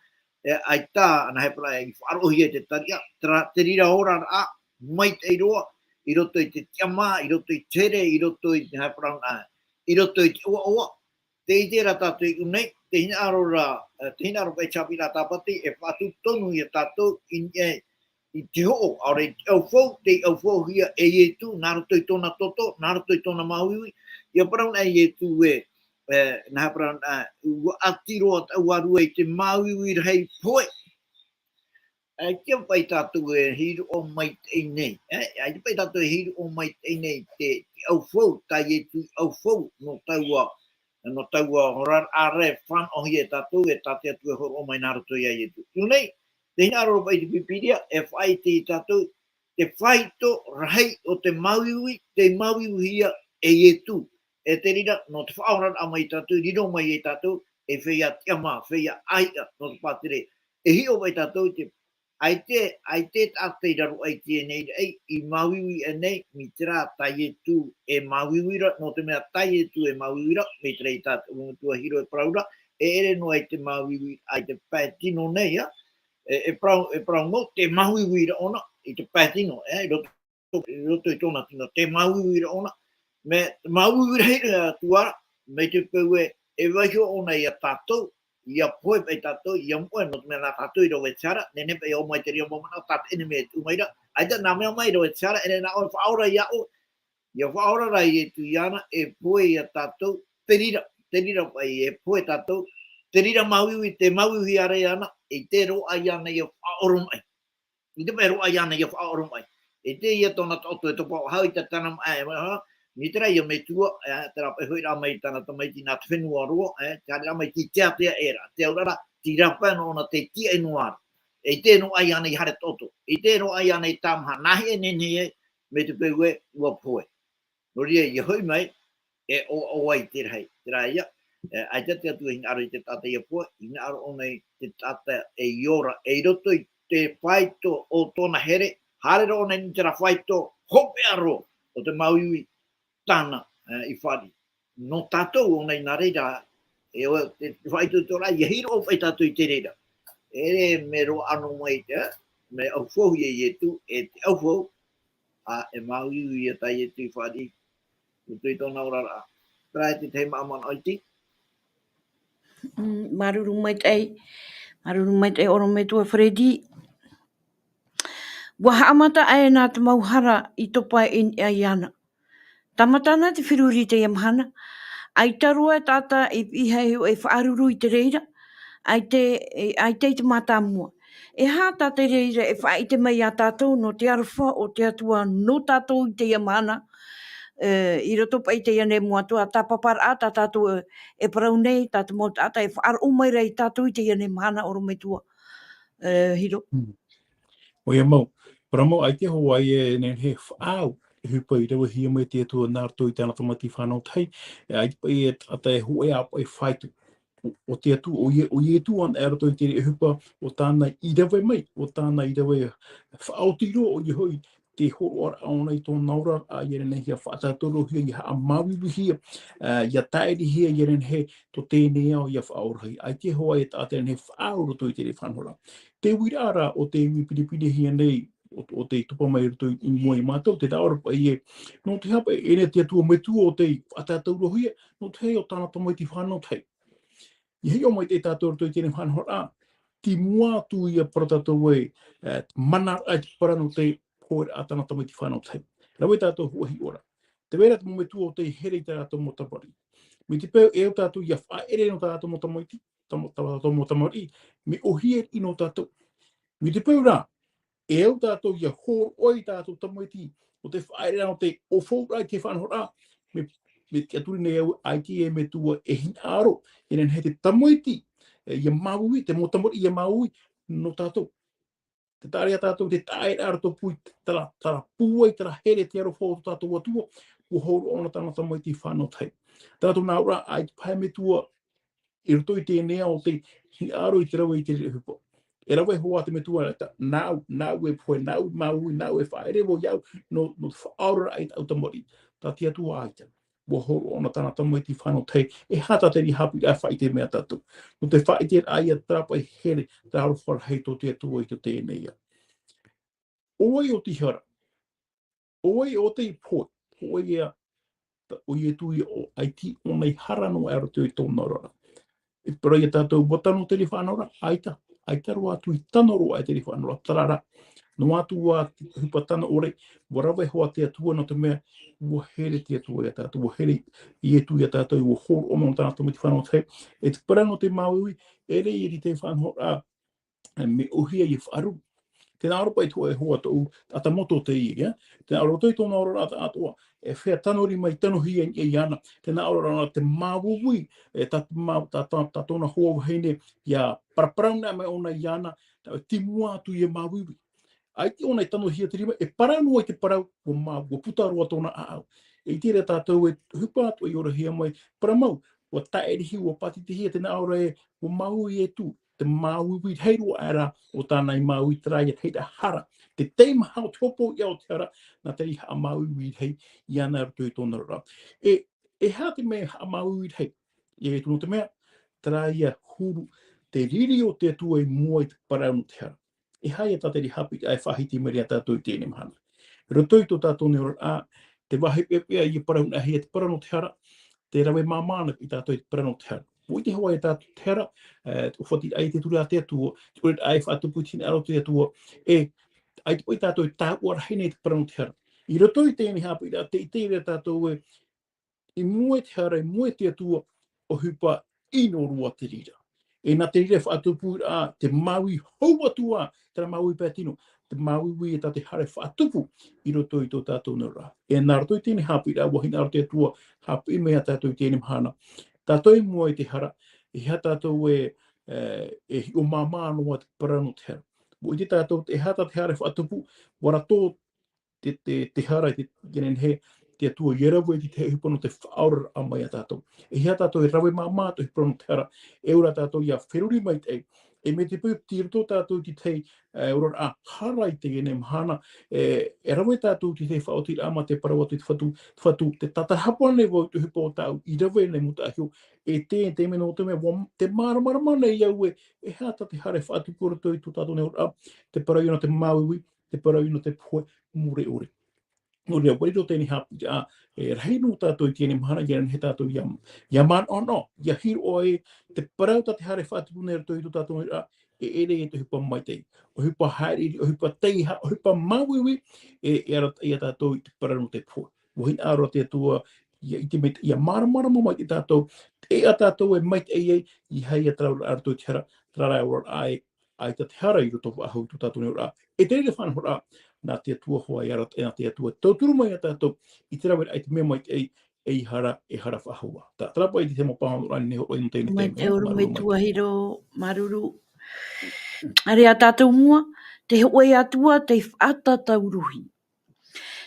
aita, ana he Parau i wharohi e te taria, te rira ora a, mai te roa, I roto i te tiama, I roto I tere, I roto I te he Parau I roto I te oa, te i tera tātou I unei, te hina aro e chapira tapati e whatu tonu I a tātou I te ho'o, aore te au fau hia e tu, nā roto I tōna toto, nā roto I tōna mahuiwi, I a Parau e tu nā Parau ua atiro at au arua I te mahuiwi rei poe. Kia pai tātou e hiru o mai tei nei, kia pai tātou e hiru o mai tei nei te au fau, tai e tu au fau no taua horar are whan o hi e tātou e tātea tu e horo o mai nāra toi ai e tu. Iunei, te hina aro pai te pipiria e whai te tātou, te whaito rahei o te mauiwi hia e tu. E te rira, no te whaoran a mai tātou, riro mai e tātou, e whea tiama, whea aia no te pātere. E hio mai tātou te aite tātei raro ai tēnei ei, I mauiwi e nei, mi tira tai e tu e mauiwira, no te mea tai e tu e mauiwira, me tira I tātou tua hiro e Paraura, e ere no ai te mauiwi ai te pētino nei, e Parau mo, te mauiwira ona, I te pētino, roto I tōna tino, te mauiwira ona, me mauiwira hei tuara, me te pau e wahi o nei a tatou, ia poe pe tatou, ia moe no me na tatou i rowe tiara, nene pe o mai te ria momana, tatou ene me tu mai ra, aita na mea mai rowe tiara, ene na o whaora ia o, ia whaora rai e tu iana, e poe ia tatou, terira pai e poe tatou, terira mauiwi, te mauiwi are ana, e te roa iana ia whaoro mai. I te mai roa iana ia whaoro mai. E te ia tona toto e topo hau i te tana mai, ni tera ia me tua, te rapa hui rā mai tana tamaiti nā te whenua roa, te hare rā mai ki tea tea era, te aurara, ti rapa no na te tia e nuara. E te no ai ana i hare toto, e te no ai ana i tamaha, nahi e nene e, me te peue ua poe. No ria i hui mai, e o ai te rei, te rai ia, ai te te atu hina aro i te tata ia poe, hina aro o nei te tata e iora, e roto i te whaito o tona here, hare ro nei te ra whaito, hope aro, o te mauiwi, tana i whari. No tatou o nei nā reira, e o te whaitu tora, i hiro o whai tatou i te reira. E me ro anu mai te, me au whohu e tu, e te au whohu, e mau i a tai e tu i whari, o tui tōna orara. Trai te te maaman oiti. Maruru mai te oro me tua Fredi. Wa haamata ai nā te mauhara i topa in a iana. Tamatana te whiruri te yamhana. Ai tarua tata i iha e whaaruru i te reira. Ai te matamua. E hā tata reira e wha i te mai a tātou no te aruwha o te atua no tātou i te yamana. I roto pa i te iane mua tuatapaparaa tā tātou e parau nei tātou mau tata e whaar umaira i tātou i te iane mana oro me tua. Hiro. O ia mau, paramo ai te hoa e ne he whaau, e hupa i rewa hia mai te atua nārto i tēnā tamati whanau tai, ai te pai e ata e hoe apa e whaitu. O te atu, o ie tu an e rato i te e hupa o tāna i rewa mai, o tāna i rewa whaau tiro o i hoi, te horo ara aona i tō naura, a i rene hia whaatatoru hia, i haa mawiwi hia, ia taeri hia, i rene he, to tēnei au ia whaorahi. Ai te hoa e tātene he whaau roto i te re whanhora. Te wira ara o te iwi piripiri hia nei, o te tupa mai roto i mua i mātou, te taora pa i e, no te hapa e ne te atua mai tua o te whaatatoru hia, no te hei o tāna tamai ti whanau tai. I hei o mai te tātou roto i tēnei whanhora, ti mua tu i a paratatou e mana ai te parano te poer a tāna tamai ti whanau tai. Rau e tātou huahi ora. Te wera te mai tua o te here i te tātou motamari. Me te pēo e o tātou i a whaere no tātou motamari, tātou motamari, me ohia i no tātou. Me te pēo rā, e o tātou i a hōr oi tātou tamaiti, o te whaere no te ofourai te whanhora, me te aturi nei au aiki e me tua e hinaro, e nen he te tamaiti, i a maui, te motamari i a maui, no tātou. Te tāre a tātou, te tāere arato pui, tara pūai, tara here te aro whau tātou atua, o hōru ona tāna tamaiti whanau tai. Tātou nā ura, ai te pai me tua, i roto i tēnea o te hinaro i te rawa i te hupo. E rawa e hoa te me tua, nāu e poe, nāu maui, nāu e whaere wo iau, no te whaora ai au tamori. Tā te atua aita. Wa horo ona tāna tamaiti whanau tei, e hata te ni hapi a whaite mea tātou. No te whaite ai a trapa i here, te aro wharahei tō te atua i te tēnei. Oi o te hara, oi o te poe, oi ea, o i e tui o aiti o nei harano e aroto i tōna rara. E pera i tātou watano te ri whanora, aita roa atu i tano roa e te ri whanora, tarara. No atu a hupatana ore, warawe hoa te atua no te mea, ua here te atua i a tātou, ua here i e tui a tātou, ua horo o mana tātou me te whanau te. E te pera no te maui, ere i ri te whanora, me ohia i wharu. Tēnā aropa i tua e hoa tau, ata moto te i, ja? Tēnā aropa i tōna ora ata atua, e whea tanori mai tanohi e iana, tēnā aropa te māwui, e tā tōna hoa heine, ia paraparauna mai ona iana, ti mua atu i e māwui. Ai te ona i tanohi te rima, e paranu ai te parau, o putaroa tōna aau. E tira tātou e hupa atu i ora hia mai, paramau, o taerihi, o patitihi, tēnā ora e, o maui e tū. Te maui heiro ara o tāna i maui trai e heita hara. Te teima hao te hopo i ao te hara, nā te iha maui hei i ana rato i tōna rara. E hā te mea ha maui hei, i e tūno te mea, trai a huru, te riri o te atua i mua i te parau no te hara. E hai e tāteri hapi ai whahiti meri a tātou i tēnei mahana. Roto i tō tātou ne ora a, te wahi pepea i parau na hei te parau no te hara, te rawe mamana i tātou i prano te hara. Ui te hoa e tātou te hara, whati ai te tura te atua, te ure ai whātupu tine aro te atua, ai te oi tātou i tā ua rahine te prano te hara. I roto i tēni hāpiiraa, te i tēre tātou i mua te hara, i mua te atua, o hupa ino rua te rira. Nā te rira whaatupu te maui hou atua, tera maui pētino, te maui e tā te hare whaatupu i roto i tō tātou nā rā. Nā roto i tēne hāpiiraa, wahina aro te atua, hāpi mea tātou i tēne mhana. Tātou i mua i te hara, i hea tātou hi o māmā noa te parano te hara. Mo i te tātou, e hata te hare whaatupu, wara tō te hara i te he, te atua Irava i te hipono te whaora a mai a tātou. E hea tātou e rawe māmā to hipono te hara, e ura tātou ia wheruri mai te me te pū tīroto tātou ki te ura a hara i te ene mhana, e rawe tātou ki te whaoti ama te Parau atu te whatu, te tatahapa ne wau tu hipo tāu, i rawe ne muta ahio, te mena o te mea, te maramarama nei au e hea tā te hare whaatupura tō i tō tātou ne ura, te Parau ino te Maui, te Parau ino te Poe, mure ore. No rea, wairo tēni hapi rahi no tātou i tēne mahana, i he tātou ia man ono, ia hiro e te parau ta te hare whātupu nei rato i tō tātou ere e te hupa mai tei. O hupa haere, o hupa teiha, o hupa mauiwi, e tātou i te parau no te pua. Wahin aro te atua, i te meit, ia maramarama mai te tātou, e a tātou e mai te i hei a tarau arato i te hara, tarara ora ai ta te hara i roto ahau tō tātou nei ora. E te rere whanahora, nā te atua hoa i arat, nā te atua tauturu mai a tātou, i te rawe ai te mea mai e hara whahua. Tā tarapa i te mo pāhono rani neho oi no tēne Mai tēne, te oro me maruru mai. tuahiro maruru. Are a tātou mua, te hoi atua te whaata tauruhi.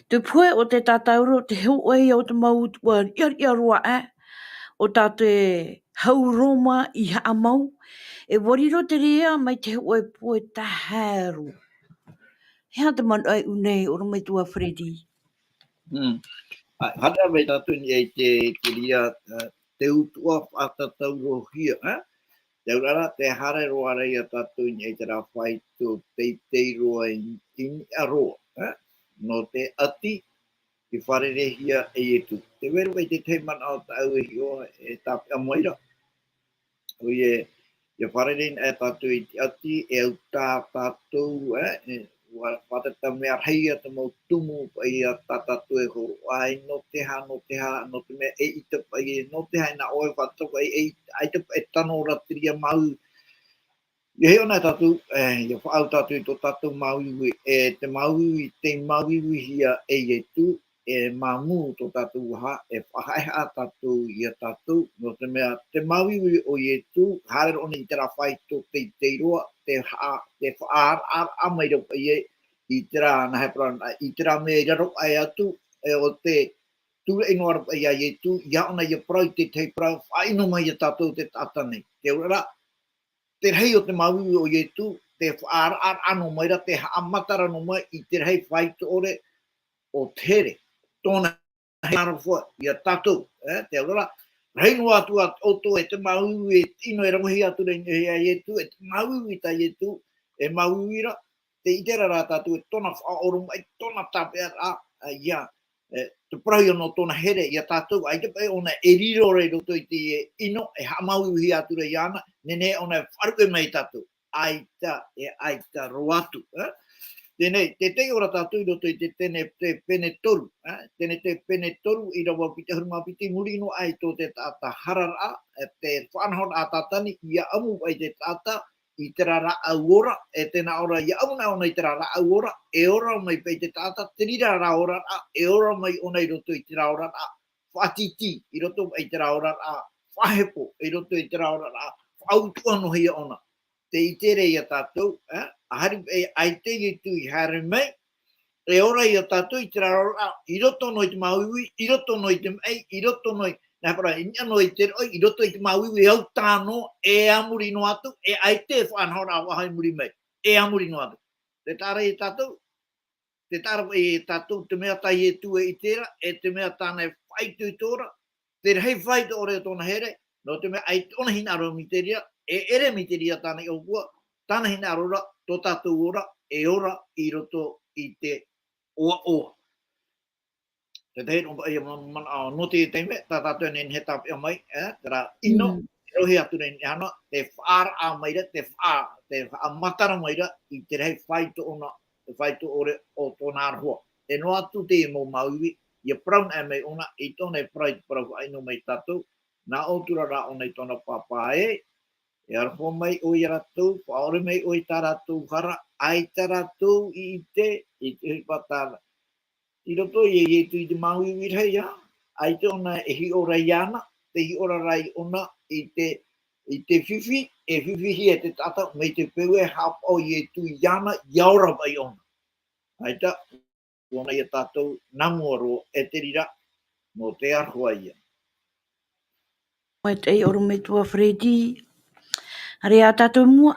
Te pue o te tātauro, te hoi o te mautua ia roa o tātou e hauroma i haa mau. E wariro te rea mai te hoi pue tahero. Hea te man ai unei o me tua Freddy. Hata me tātou ni e te ria te utua whaatatauro hia. Te urara te hare roa rei a tātou ni e te rā whai tō teitei roa i a roa. No te ati i wharerehia e etu. Te weru wei te te mana o tau e hio e tāpia moira. O e wharerein e tātou i te ati e au tātou whatata mea reia te mau tumu i a tātou e ho ai no te ha, no te mea e i te pai no te hai na oe whatoko e te tano ratiria mau. I heo nei tātou, i whaau tātou i tō tātou mauiwi, te mauiwi hia e tu, mamu tō tātou ha, e whahaiha tātou i a tātou, no te mea, te mauiwi o i tu, hare roni i te rā whai tō te roa, te whaar amai rau i te rā na hepera, i te rā mea raro ai atu, o te ture ino arapa i tu, ia ona i a prau te prau, whaino mai i a tātou te tātane, te ura, te rei o te mauiwi o Iesu, te whaara ano maira, te haamatara no mai i te rei whaito ore o tere. Tōna hei arafua i a tātou, te aurora. Rei no atu oto e te mauiwi e tino e rangohi atu rei a Iesu, e te mauiwi ta Iesu, e mauiwira, te itera rā tātou e tōna whaoro mai, tōna tāpea rā, ia, te prahi ono tōna here i a tātou, ai te pai ona e riro rei roto i te ino, e hamauiwi atu rei ana, nene ona faarue mai tātou, aita roatu. Tēnei, te ora tātou i roto i te pene toru, tēne te pene toru i rawa pite huruma piti murino ai tō te tāta harara, te whanhon a tātani, ia amu ai te tāta, i te rara auora, e tēnā ora ia amu na ona i te rara auora, e ora mai pei te tāta, te rira rā ora rā, e ora mai ona i roto i te rā ora rā, whatiti i roto i te rā ora rā, whahepo i roto i te rā ora rā, whautua no hia ona. Te itere i a tātou, ahari ai te i tu i hare mei, e ora i a tātou i te rā ora rā, i roto no i te mauiwi, i roto no i te mei, i roto no i nā para, no i te roi, i roto i te mauiwi au tāno, e amuri no atu, e ai te whanhora wahai muri mei, e amuri no atu. Te tāra i tātou, te tāra i tātou, te mea tai e tu e i tera, e te mea tāna e whaitu i tōra, te rei whaitu ore o tōna here, no te mea ai tōna hina aro miteria, e ere miteria tāna i okua, tāna hina arora, tō tātou ora, e ora i roto i te oa oa. Te te on ia man noti te me tato nen hetap ia mai tera ino rohi atu nen ana te far a mai te fa te amatara mai I te rei fai to ona te fai to ore o tona ho e no atu te mo maui ia brown e mai ona I tone pride pro ai no mai tato na autura ra ona I tona papa e ar ho mai o ia tu faarue mai o tara tu hara ai tara tu I te patala I roto e tu I te maui wira ia, ai te ona e hi ora iana, te hi ora rai ona I te whiwhi, e whiwhi hi e te tata, mei te peu e hapa o I tu iana, iaura vai ona. Ai ta, ona ia tātou nanguaro e te rira, no te arhua ia. Mai tei oru me tua Fredi, are a tātou mua,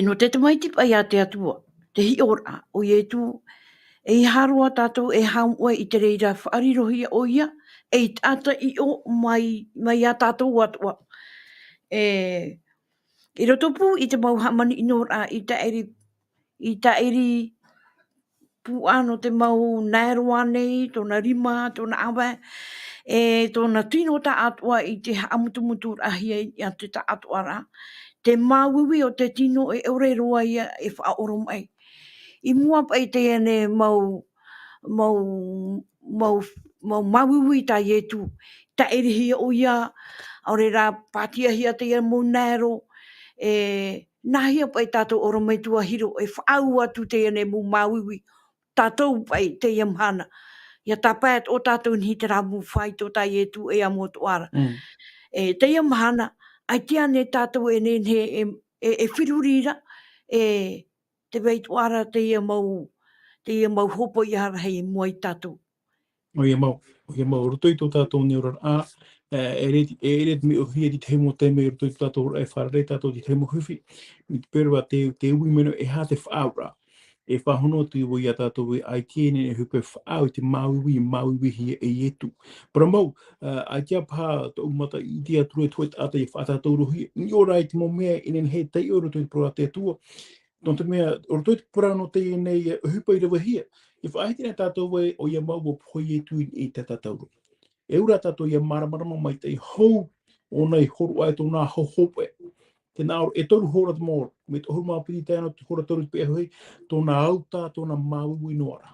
no te mai tipa ia te atua, te hi ora, o Iesu, e harua tātou e haumua I te reira whaarirohi o ia, e tata I o mai a tātou atua. I roto pū I te mau hamani inora I ta eri pu ano te mau naeroa nei, tōna rima, tōna awa, tōna tino ta atua I te amutumutur ahia I te ta atua ra. Te māwiwi o te tino e ore roa ia e whaoro mai. I mua pai te ene mau māwiwi ta Iesu, ta eri hia o ia, aure rā pātia hia te ia mau naero, nahia pai tātou oro mai tua hiro, e whaau atu te ene mau māwiwi, tātou pai te ia mhana. Ia tāpēt o tātou ni te ramu whai tō ta Iesu e amo tuara. Te ia mhana, ai te ane tātou e nene e whirurira, te wei tuara te ia mau hopo I hara hei mua I tātou. O ia mau, roto I tō tātou ni ora e reti me o hia di te mo te me roto I tō tātou e wharere tātou di te mo whiwhi. Mi te perua te ui meno e ha te whaura. E whahono tu I ia tātou e ai tiene e hupe whaau te mauiwi hia e Iesu. Para mau, ai tia pā tō umata I te atura e tuet ata I whātātou rohi. Ni ora I te mo mea inen he tei oro tu I proa te atua. Nō te mea, oro tu I te pura no te nei e hupa I rawa hia. I whaahiti nei tātou e o ia mau o poi e tui I te tātou. E ura tātou ia maramarama mai te hou o nei horu ai tō nā hohope. Te nā oro e toru hora te mōra. Me te huru māpiri tēnā te hora toru te peahoi, tō nā auta, tō nā māwiwi noara.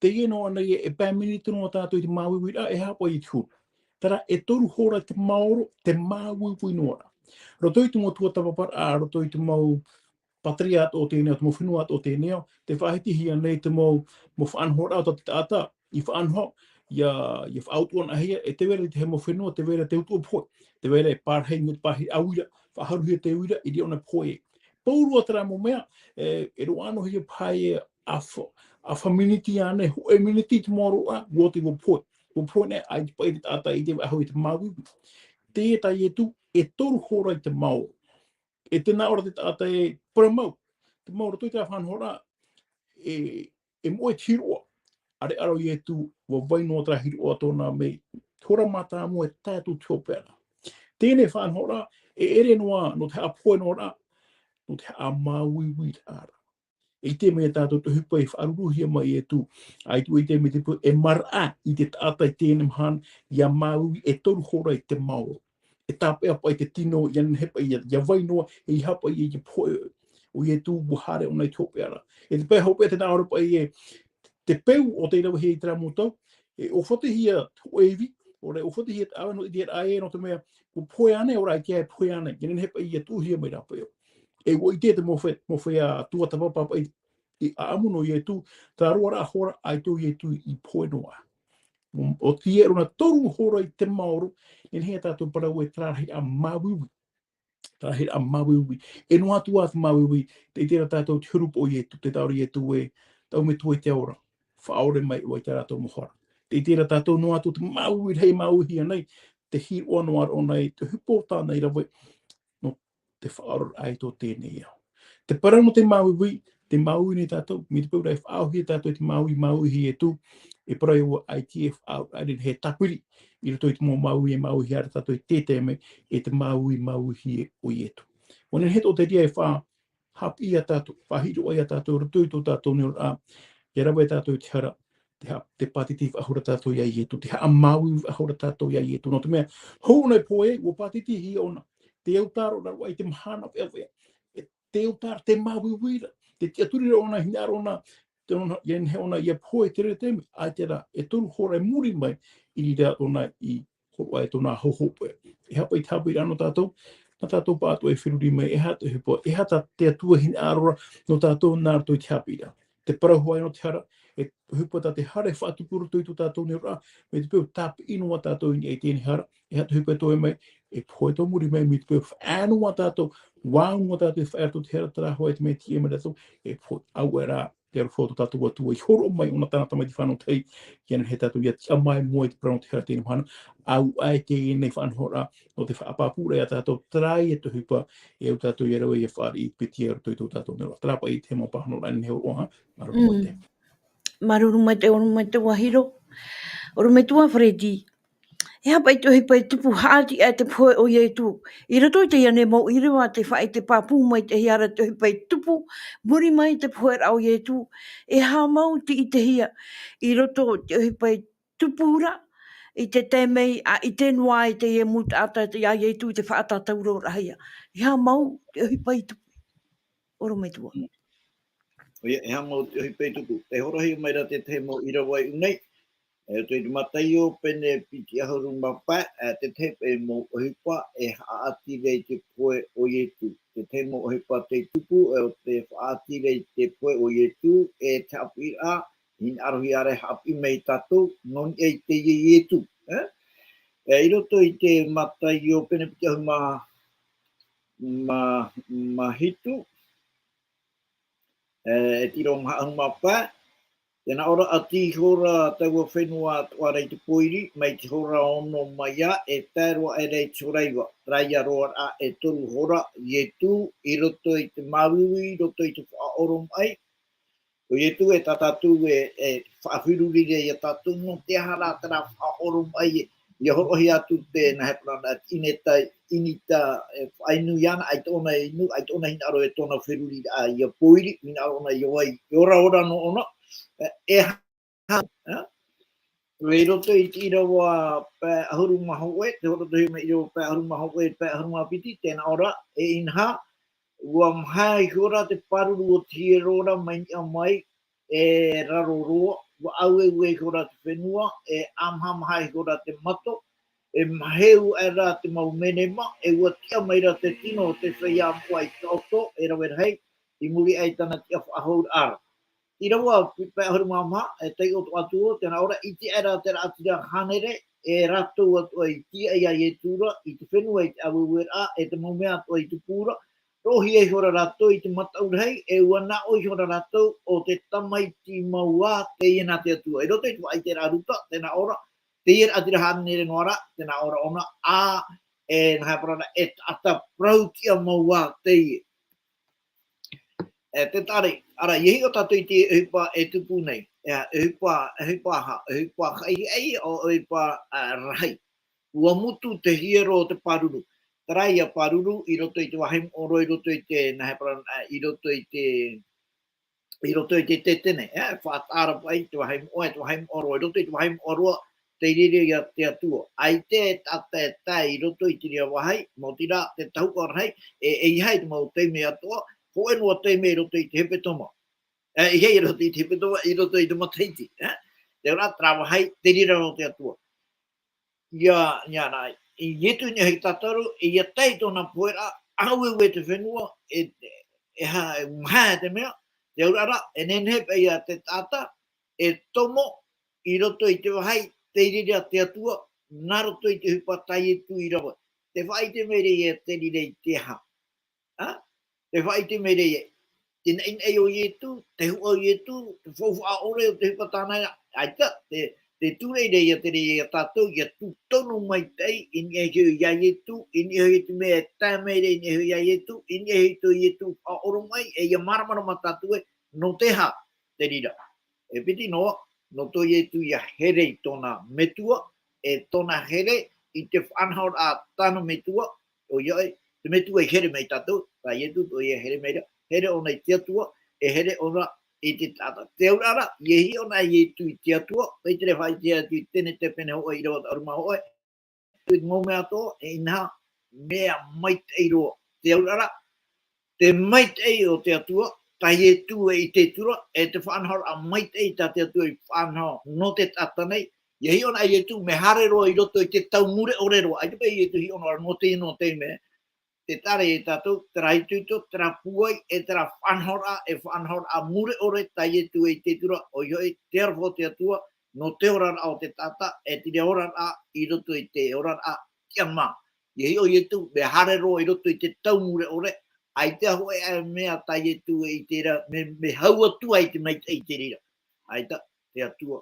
Te ino ana e pēmini te noa tātou I te māwiwi a e hapa I te huru. Tara e toru hora te maoro, te māwiwi noara. Roto I te mo tuatapaparaa, roto I te mau patria o tēnei, te mo whenua o tēnei, te whahiti hia nei te mo whaanhora o te taata, I whaanho, ia whaautuan ahia, e te wera te he mo whenua, te wera te utua poi, te wera e pārhei ngut pahi awira, whaharuhia te uira, I ri ona poi e. Paurua tera mo mea, e roano hia pai e awha miniti ane, ho e miniti te moro a, wote wo poi. Wo poi ne, ai te pai te taata I te ahoi te mawiwi. Te e tai e tu, e toru hora I te maoro. E tēnā ora te taata e para mau. Te maura tui te whanhora e moe tiroa. Are aro I e tu wa wainoa tra hiroa tōna mei. Hora mata mo e tātou tiopera. Tēnei whanhora e ere noa no te apoe noa no te a māwiwi ara. E te mea tātou te hupa I whaaruruhia mai e tu. Ai tu e te me te pu e mara I te taata I tēnei mhan ia māwiwi e toru hora I te mauro. E tāpea pai te tino I an hepa ia wainoa e I hapa I e poe o I e tū buhare o nei tōpeara. E te pēha hopea te nāora pai e te peu o te rawa hei tera mūtau, e o whate hia tuevi, o rei o whate hia awa no I te ae no te mea, o poe ane o rai kia e poe ane, genen hepa I e tūhia mai rapa eo. E o I te mowhai a tuatapapa I aamuno I e tū, tā roara a hora ai tū I e tū I poe noa. O tia rona toru hora I te maoro, en hea tātou parau e tārahi a mawiwi. Tārahi a mawiwi. E no atu atu mawiwi, te tera tātou te hurupo I e tu, te tauri e tu e, tau me tu e te ora. Whaore mai o I te rātou mohora. Te tera tātou no atu te mawiwi, hei mawiwi anei, te hiro anoar o nei, te hupo tānei rawai, no te whaoro ai tō tēnei au. Te parau no te mawiwi, te maui ni tātou, mi te pūrei whaauhia tātou te maui hi e tū, e parau o ITF au, ai he tapiri, I roto I te mō maui ara tātou I tētai mei, e te maui hi e o I e tū. Wane he tō te tia e wha haapiiraa tatou, whahiroa ia tatou, rutui tatou ni ora, Irava tatou te hara, te patiti ahura tatou ia Iesu, te amaui ahura tatou ia Iesu. No te mea, hou nei poe, o patiti hi ona, te eutaro na wai te mahana pewea, te eutaro te mawiwira, te tiaturira ona hinara ona, te ona, ien he ona ia poe tere teme, ai te ra, e toru hora e muri mai, i rea ona i horua e tona hohopoe. E hapa i tapu i ano tatou, na tatou pātua e whiruri mai, e hata hipoa, e hata te atua hinara no tatou nāra toi te hapi ira. Te parau ai no te hara, e hupata te hare whaatupuru tui tu tātou ni ora, me te pēo tāpu inua tātou ni e tēni hara, e hatu hupata toi mai, e poe tō muri mai, me te pēo whaanua tātou, wāunua tātou e whaerto te hara tara hoa e te me tie me tātou, e poe au e rā, te ara whoto tātou atua, i horo mai ona tāna tamai te whanau tei, kiana he tātou ia tia mai mua i te parau te hara tēni mahana, au ai te nei whanhora, no te whaapapura e tātou trai e te hupa, e au tātou i rawa i e whaari i piti e rato i tō tātou nera. Trapa i te mo pahano rani heo oha, maruru mai te. Maruru mai te oru mai te wahiro. Oru mai tua Fredi. E hapa i tohi pai tupu haati e te poe o Iesu. I rato i te iane mau iriwa te whae te papu mai te hiara tohi pai tupu. Muri mai te poe au Iesu. E ha mau ti i te hia. I roto tohi pai tupura. I te temei a i te noa i te ie muta ata te ia Iesu te whaatatauro rahia. I ha mau tohi pai tupu. Oru mai tua. E hamo te hipei tuku. Te horohi mai ra te te mo Irava i unei. E te Mataio pene piti ahuru mapa. Te tepe mo ohipa e haatire te poe o Iesu. Te te mo ohipa te tuku e o te haatire te poe o Iesu. E te haapiiraa. In arohi are haapi mei tatou. Non e te Iesu. E i roto i te Mataio pene piti ahuru ma hitu. E tiro ahuru mapa. Tēnā ora ati hora taua whenua tua rei te poiri, mai te hora ono maia, e tērua e rei tōreiwa. Raia roa a e toru hora, Iesu, i roto i te mawiwi, i roto i te whaoro mai. O Iesu e tatatu e whaawhirurire i a tatu, no te hara tera whaoro mai, i a horohi atu te na heprana, inita whainu iana, ai tōna inu, ai tōna hina aro e tōna whirurire a i a poiri, hina aro na i ora ora no ono, eaha, Rei roto i te Irava pē ahuru mahoe, te horo tohi me Irava pē ahuru mahoe, pē ahuru mapiti, tēnā ora, e inha, ua mhai hora te paruru o tie rora mai ni mai, e raro roa, ua aue ue hora te whenua, e amha mhai hora te mato, e maheu e rā te maumenema, e ua tia mai ra te tino o te whaia mua i toto, e rawerhei, i muri ai tana tia whaahur ara. I rawa pe ahuru mama e tei o atua tēnā ora i te era tera atira hanere e rato atua i tia ia i tura i te whenua i te awuera e te maumea atua i te pura rohi e hora rato i te mataurhei e wana o i hora rato o te tamaiti maua te iena te atua. I roto i tua i te raruta tēnā ora te iera atira hanere noara tēnā ora ona a e ngai parana e ata prautia maua te ie. Te tare, ara, iehi o tātou i te ehipa e tupu nei, ehipa kai ei o ehipa rahi. Ua mutu te hiero o te paruru. Tarai a paruru i roto i te wahim oro, i roto i te naheparan, i roto i te tetene, whaatara pai te wahim oe, te wahim oro, i roto i te wahim oro, te riri ia te atua. Ai te tata e tai i roto i te ria wahai, mo tira te tahuka rahai, e ihai te mau teime atua, ko enua teime i roto i te hepetoma. I hei roto i te hepetoma, i roto i te mataiti. Te ora trawa hai, te rira o te atua. Ia nai, i yetu ni hei tataru, i ia tei tōna poera, aue ue te whenua, e maha te mea, te ora, e nenhepe ia te tata, e tomo, i roto i te wahai, te rira te atua, nā roto i te hupa tai e tu i rawa. Te whai te mere i te rira i te ha. Te whai te mere i te nein e o Iesu, te hua o Iesu, te whauwha ore o te hupa tānai, aita, te tūreire i a te rei a tātou, i a tū tonu mai tei, i ni e hiu ia Iesu, i ni e hiu te mea tā mere i ni e hiu ia Iesu, i ni e hiu tu Iesu a oro mai, e ia maramara ma tātou e, no te ha, te rira. E piti noa, no tō Iesu ia here i tōna metua, e tōna here i te whanhaur a tāna metua, o iai, te metua i here mei tātou, tā Iesu, o ia here mei ra, here ona I te atua, e here ona I te tata. Te aurara, iehi ona I tu I te atua, pei tere whai te atu I tene te pene hoa I roa aruma hoa, tui ngō mea tō, e nā mea mait ei roa. Te aurara, te mait ei o te atua, tai e tu I te tura, e te whanhora a mait ei ta te atua I whanhora no te tata nei, iehi ona I tu me hare roa I roto I te tau mure o re roa. Ai te pei e tu hi ona no te ino te me, te tare e tātou, tera I tuito, tera puai, e tera whanhora, e whanhora a mure ore, tai e tu e te tura, o ioi, te arwho te atua, no te orara o te tata, e te orara I roto I te orara kia mā. Iei o I tu, me hare roa I roto I te tau mure ore, ai te aho e mea tai e tu e te ra, me haua tu ai te meit e te rira. Ai ta, te atua,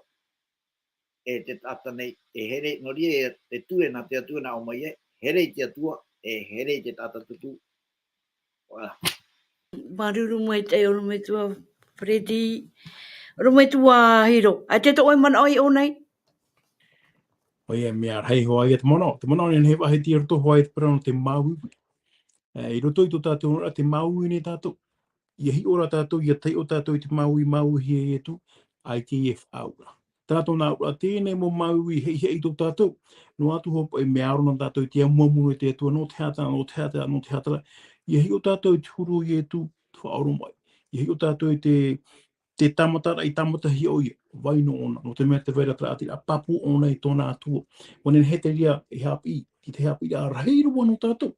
e te tata nei, e here, nori e te tue na te atua na o mai e, here I te atua, e here I te tata tutu. Maruru mai te o mai tua Freddy. Ro mai tua hiro. A te toi mana oi o nei? Oi e mea hei hoa I te mono. Te mono ni he wahe ti roto hoa I te parano te mau. I roto I to tātou ora te mau I ne tātou. Ia hi ora tātou, ia tei o tātou I te mau hi e tu, ITF aura. Tātou nā ora tēnei mo mau I hei hei tō tātou. No atu hopo e mea arona tātou I te amuamunu e te atua, no te hata, no te hata, no te hata. Ia hi o tātou I te huru I e tu, tua auro mai. Ia hi o tātou I te tamatara'a I tamatahi o ia, waino ona, no te mea te wera tra ati, a papu ona I tōna atua. Wane he te ria e haapi, ki te haapiiraa reiru wano tātou.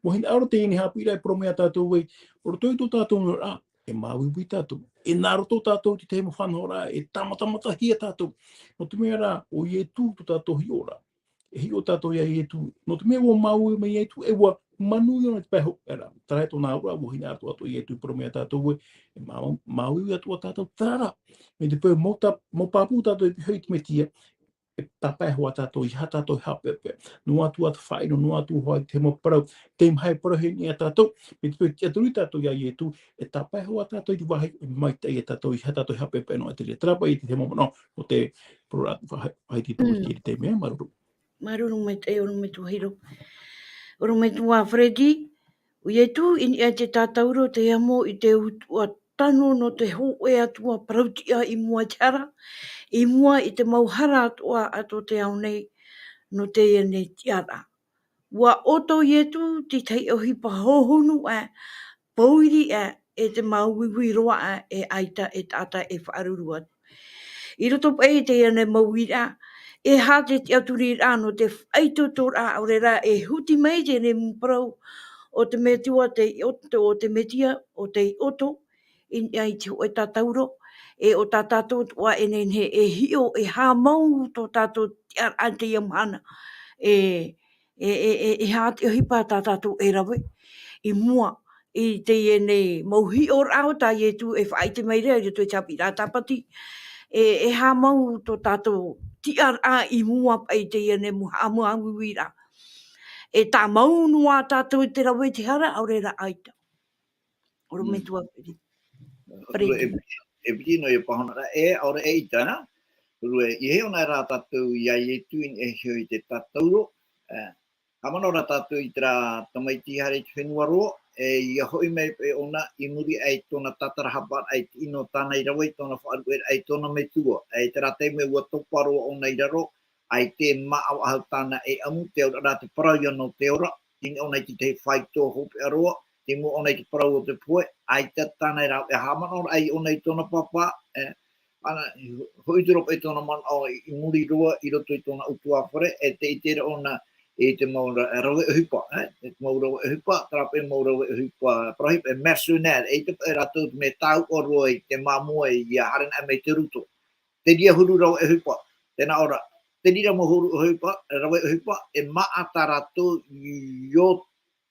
Mo hina aro te ini haapiiraa e promea tātou wei, oro toi tō tātou no rā, e māwiwi tātou. E nāro tō tātou ti te mo whanhora, e tamatamatahi a tātou. No te mea rā, o I e tū tō tātou hi ora. E hi o tātou ia I e tū. No te mea o māui mai I e tū, e wa manui ona te peho. Era, tarai tō nā ura, mo hina ato ato I e tū promea tātou wei, e māui atua tātou tārā. Me te pēo mo pāpū tātou I pihoi te metia, e tapehoa tātou I hata tātou hapepe. No atu atu whaino, no atu hoa te mo parau, te mhai parahe ni a tātou, me te pēo te aturi tātou ia I e tū, e tapehoa tātou I te wahi, e mai te ia tātou I hata tātou hapepe no a te rea trapa I te mo no, o te proratu whai te tū I te mea maruru. Maruru mai te o mai tua hiro. Oro mai tua Freddy. O I e tu ini e te tātauro te amo I te utua tano no te ho e atua parautia I mua tiara. I mua I te mauhara atua ato te au nei no te ia nei tiara. Ua oto I e tu ti tei o hipa hohonu pauiri e te mauiwi roa e aita e tata e whaaruru atu. I roto pai te ia nei mauira, e hā te aturi rā no te whaito rā aurera e huti mai te ne mparau o te metua te oto o te metia o te oto in ai te o tatauro e o tatato tua e nenhe e hio e hā mau to tato tiar ante i amhana hā te hipa tatato e rawe I mua I te e nei mauhi o rao ta i e tu e whaite mai rea I tu e tapi rā tapati e hā mau to tato tiar a I mua pai te e nei mua wira e tā mau noa tātou te rawe te hara aurera aita. Oro me tua Preti. E piti no I pahona e aure e itana. Rue, I he ona rā tātou ia I e tuin e hio I te tātauro. Hamano rā tātou I tera tamaiti hare te whenua roa. Ia hoi mai e ona I muri ai tōna tatarahapat ai ino tāna I rawai tōna whaarue ai tōna metua. Tera te me ua toparo ona I raro. Ai te maa ahau tāna e amu te ora rā te parau no te ora. Tine ona I te whaito hope aroa. Te mo ona I te parau o te poe. Ai te tāna I rau e hamano ai ona I tōna papa. Ana hoitoro pe tōna man o I muri roa I roto I tōna utua whare. E te itere ona e te maura rawe uhipa. E te maura uhipa. Trape maura uhipa. Prahip e mercenary. E te rato me tau o roa I te mamua I haren a me te ruto. Te dia huru rawe uhipa. Tēnā ora. Te dira mo huru uhipa. Rawe uhipa. E maata rato yo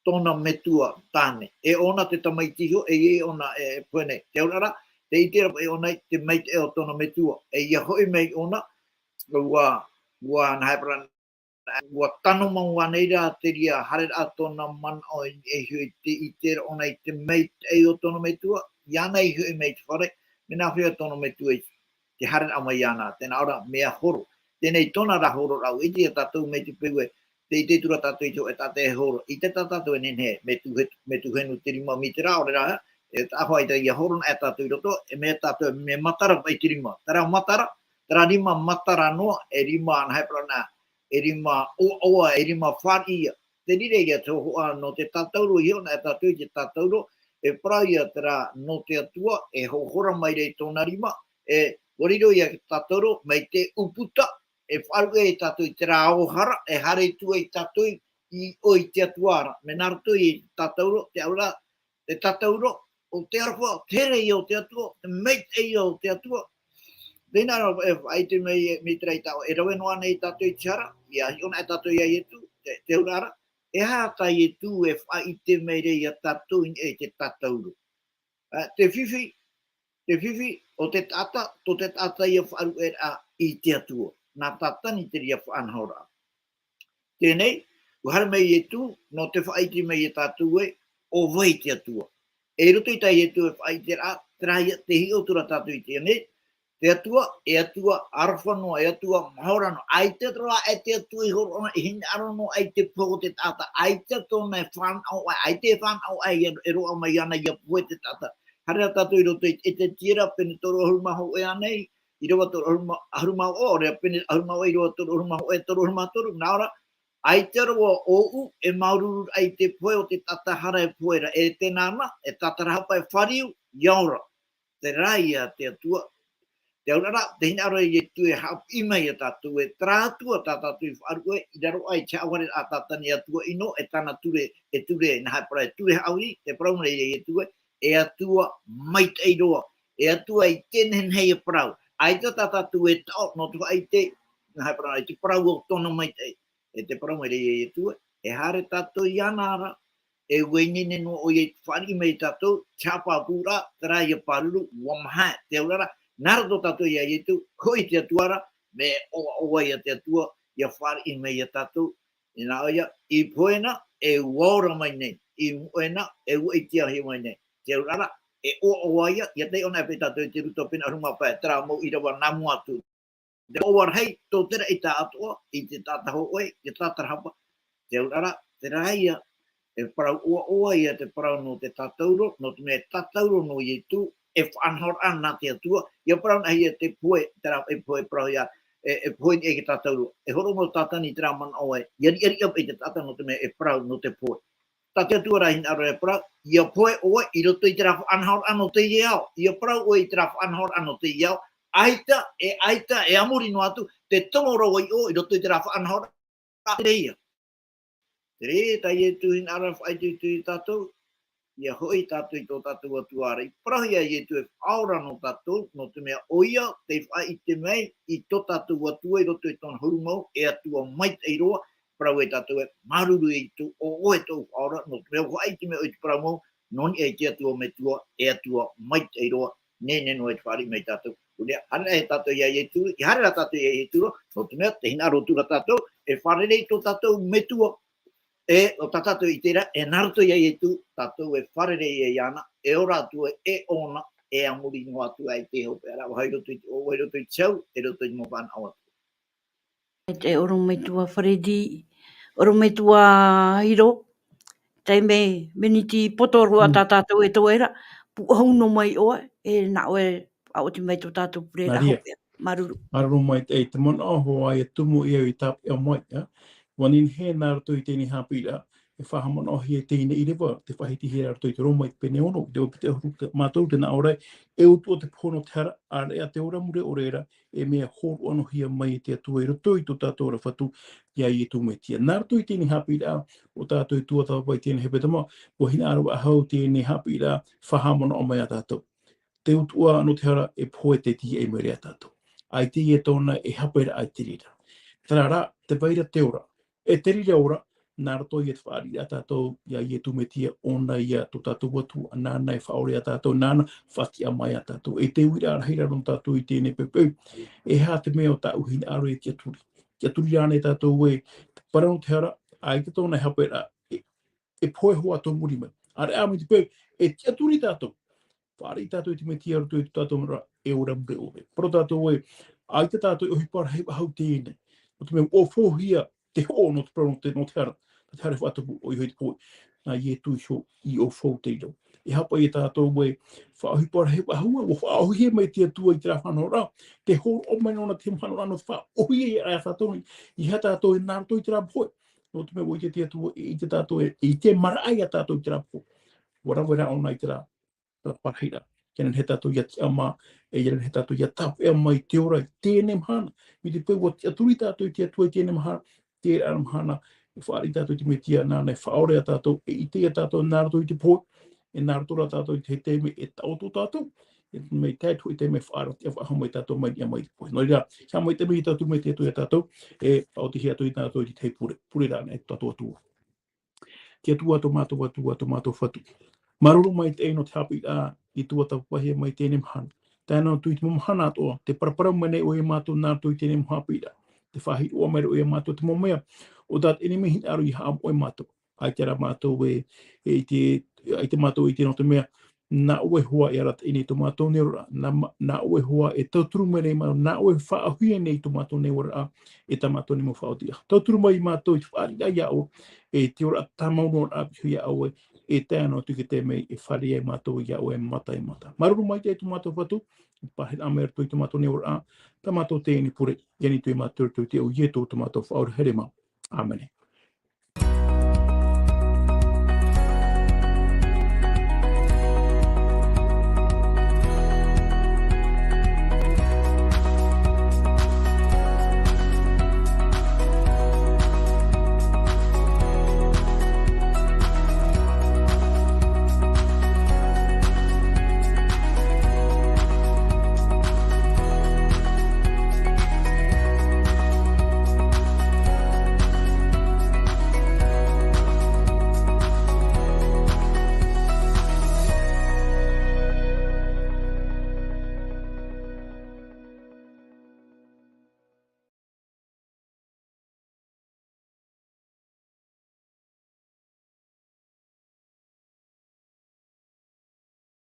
tōna metua tāne. E ona te tamaitiho. E ona e puene. Te aurara. Te itera e ona te meit e o tōna metua. E ia hoi mei ona. Ua nahepran. Ua tano maua neira te ria hare a tōna man o e hui te itera ona I te meit e o tōna metua. Iana I hui mei te whare. Mena hui o tōna metua I te hare a mai iana. Tēnā ora mea horo. Tēnei tōna ra horo rau. I te tātou mei te pewe. Te te tura tātou I tō e tātou e horo. I te tātou e nenhe. Me tu henu te rima mi te rao rera. e ahoi te ia horun e tatou roto, e me tatou me matara pai tirima. Tara matara, tara rima matara noa, e rima an heprana, e rima oa, e rima wharia. Te rire ia te hoa no te tatauro hiona e tatou te tatauro, e praia tara no te atua, e hohora mai rei tōna rima, e wariro ia tatauro, mai te uputa, e faarue e tatou te rā ohara, e hare tua i tatou i oi te atuara. Me narato i tatauro, te auraa, te tatauro, o te arwha, tere i o te atua, te meit e o te atua. Pena e whaite me trei tau, e rawe noa nei tatou i tiara, i ahi ona e tatou i aietu, te urara, e hata i tu e whaite me rei a tatou e te tatauro. Te whiwhi, o te tata, to te tata i a wharu e a i te atua. Nā tatani te ria whanhora. Tēnei, uhara mei e tu, no te whaiti mei e tātou e, o vai te atua. E roto i tai e tu e whaiti rā, trai te hi o tura tātou i tēnei, te atua, e atua arwhanoa, e atua mahorano, ai te roa e te atua i horona, i hini arono ai te pō te tata, ai te tōna e whanau ai te whanau ai e roa mai ana i a pō te tata. Harea tātou i roto i te tira, pene toru ahurumaho e anei, i roa toru ahurumaho o, rea pene ahurumaho i roa toru ahurumaho e toru ahurumaho toru, naora, ai te roa o u e maururu ai te poe o te tata hara e poera, e te nana, e tatarahapa e whariu, iaura, te raia te atua, te aurara, te hina ara i tu e haapi mai a tatu, e trātua tātatu i whaarue, i raro ai te aware a tātani atua ino, e tāna ture, e ture, na haipara, e ture hauri, te praumare i tue, e atua mait ei roa, e atua i tenen hei e parau, ai te tātatu e tau, no tu ai te, na haipara, i te parau o tono mait ei, e te praumare i tue, e hare tātou i anara, e wenine no o i whari mei tātou, chapa pura, tera i a paruru, wamaha, te aurara, narato tātou i a ietu, hoi te atuara, me oa i a te atua, i a whari mei a tātou, i nā oia, i poena, e waura mai nei, i poena, e ua i tia hi mai nei, te aurara, e oa ia, i a te ona e pe tātou i te ruto pina aruma pae, tera mo i rawa namu atu, te oar hei, tō tera i tā atua, i te tātaho oe, i tātarahapa, te aurara, te raia, e parau oa ia te parau no te tatauro, no te mea tatauro no i tu, e whanhor ana te atua, ia parau nahi e te poe, tera e poe parau ia, e poe ni e ke tatauro, e horo mo tatani tera man oe, iari up i te tata no te mea e parau no te poe. Tate atua rahin aro e parau, ia poe oe, i roto i tera whanhor ano te iau, ia parau oe i tera whanhor ano te iau, aita, e amuri no atu, te tomoro i o, i roto i tera whanhor, te ia. Tere, tai e tuhin ara whai tu tātou, ia hoi tātou i tō tātou atuara. I prahia i tu e aura no tātou, no te mea oia, te whai i te mei, i tō tātou atua i roto i tōna hurumau, e atua mai te iroa, prau e tātou e maruru i tu, o oe tō aura, no te mea whai i te mea o i te prau mau, noni e te atua me tua, e atua mai te iroa, nene no e te whari mei tātou. Unea, hana e tātou ia i tu, i hara tātou ia i tu, no te mea, te hina rotura tātou, e wharerei tō tātou me tua, e o tatato i tera, e naruto ia i tu, tatou e wharere i ana, e ora atu e ona, e amuri no atu ai te hope, ara wahairoto i tau, e roto i mopana au atu. Te oro me tua wharedi, oro me tua hiro, te me miniti potorua tātou e toera, pu hauno mai oa, e na oe, au te mai tō tātou purera hope, maruru. Maruru mai te mana aho ai e tumu i au i tāpi au mai, wanin he nā rato i tēni hāpiiraa, e whahamana ahi e tēne i rewa, te whahiti he rato i te roma i te pene ono, te opite ahuru te mātou tēnā aurai, e utua te pono te hara, a rea te ora mure o reira, e mea horo ano hia mai i te atua i rato i tō tātou ora whatu, ia i e tu me tia. Nā rato i tēni hāpiiraa, o tātou i tuatapapa i tēne hepetoma, o hina arawa ahau tēne hāpiiraa, whahamana o mai a tātou. Te utua ano te hara, e poe te tie e mere a tātou. Ai te e tōna e hapaira ai te rira. Tarara, te vaira te ora. E te rira ora, nā rato i e te whaari a tātou, ia i e tu me tia ona ia tō tātou watu, a nāna e whaore a tātou, nāna whaki a mai a tātou. E te uira arahira ron tātou i tēne pepeu, e hā te mea o tā uhina aro e kia turi. Kia turi rāne tātou e, parano te hara, ai te tōna e hapaira, e poe hoa tō muri mai. Are āmi te peu, e kia turi tātou. Whāri tātou i te me tia roto i tātou mara e ora mre ove. Paro tātou e, ai te tātou i ohi para hei hau tēne. O te mea o fōhia te ho no te prano no te hara. Te hara whātapu o i hoi te poi. na ye tu sho I o fo te ilo. E hapa I tātou we whaohipara he wahua, o whaohi mai te atua I te whanora, te horo o mai nona te whanora no whaohi e a tātou I ha tātou e nārato I te rapoe. No te me wo I te atua I te tātou I te maraai a tātou I te rapoe. Warawera ona I te rā, parahira. Kenen he tātou ia te ama, e ieren he tātou ia tāpu e mai te ora I tēne mahana. Mi te pēua te aturi tātou I te atua I tēne mahana, te ara mahana, e whaari tātou I te metia nāna, e whaore a tātou, e I te a tātou nārato I te pōi, e nārato ra tātou I te teime e tauto tātou, e mei tātou I te me whaara, te whaha mai tātou mai ia mai te pōi. Noi rea, kia mai te mihi tātou mai te atua tātou, e au te hea tui tātou I te tei pure rāna e tātou atua. Te atua tomato atua tomato whatu. Maruru mai te eino te haapiiraa I tuatapapa mai tēnei mahana. Tēnā tui te mamahana atoa, te paraparau mai nei o e mātou nā tui tēnei haapiiraa. Te whahi ua mai o e mātou te momea, o tāt ene mihi aru I haa o e mātou. Ai te ra mātou ai te mātou I te no te mea, nā ue hoa I arata ine to mātou ne ora, nā ue hoa e tauturu mai nei mātou, nā ue whaahuia nei to mātou ne ora e ta mātou ne mo whaotia. Tauturu mai mātou I te whaari ai au, e te ora tamauno a hui au e tēnā tuki te mei e whare ai mātou I au e Mataio mata. Maruru mai te mātou whatu, pahe amera tui te mātou ne ora, ta mātou te ini pure, yani tui mātou tui te o ietu te mātou whaore here mau. Amen.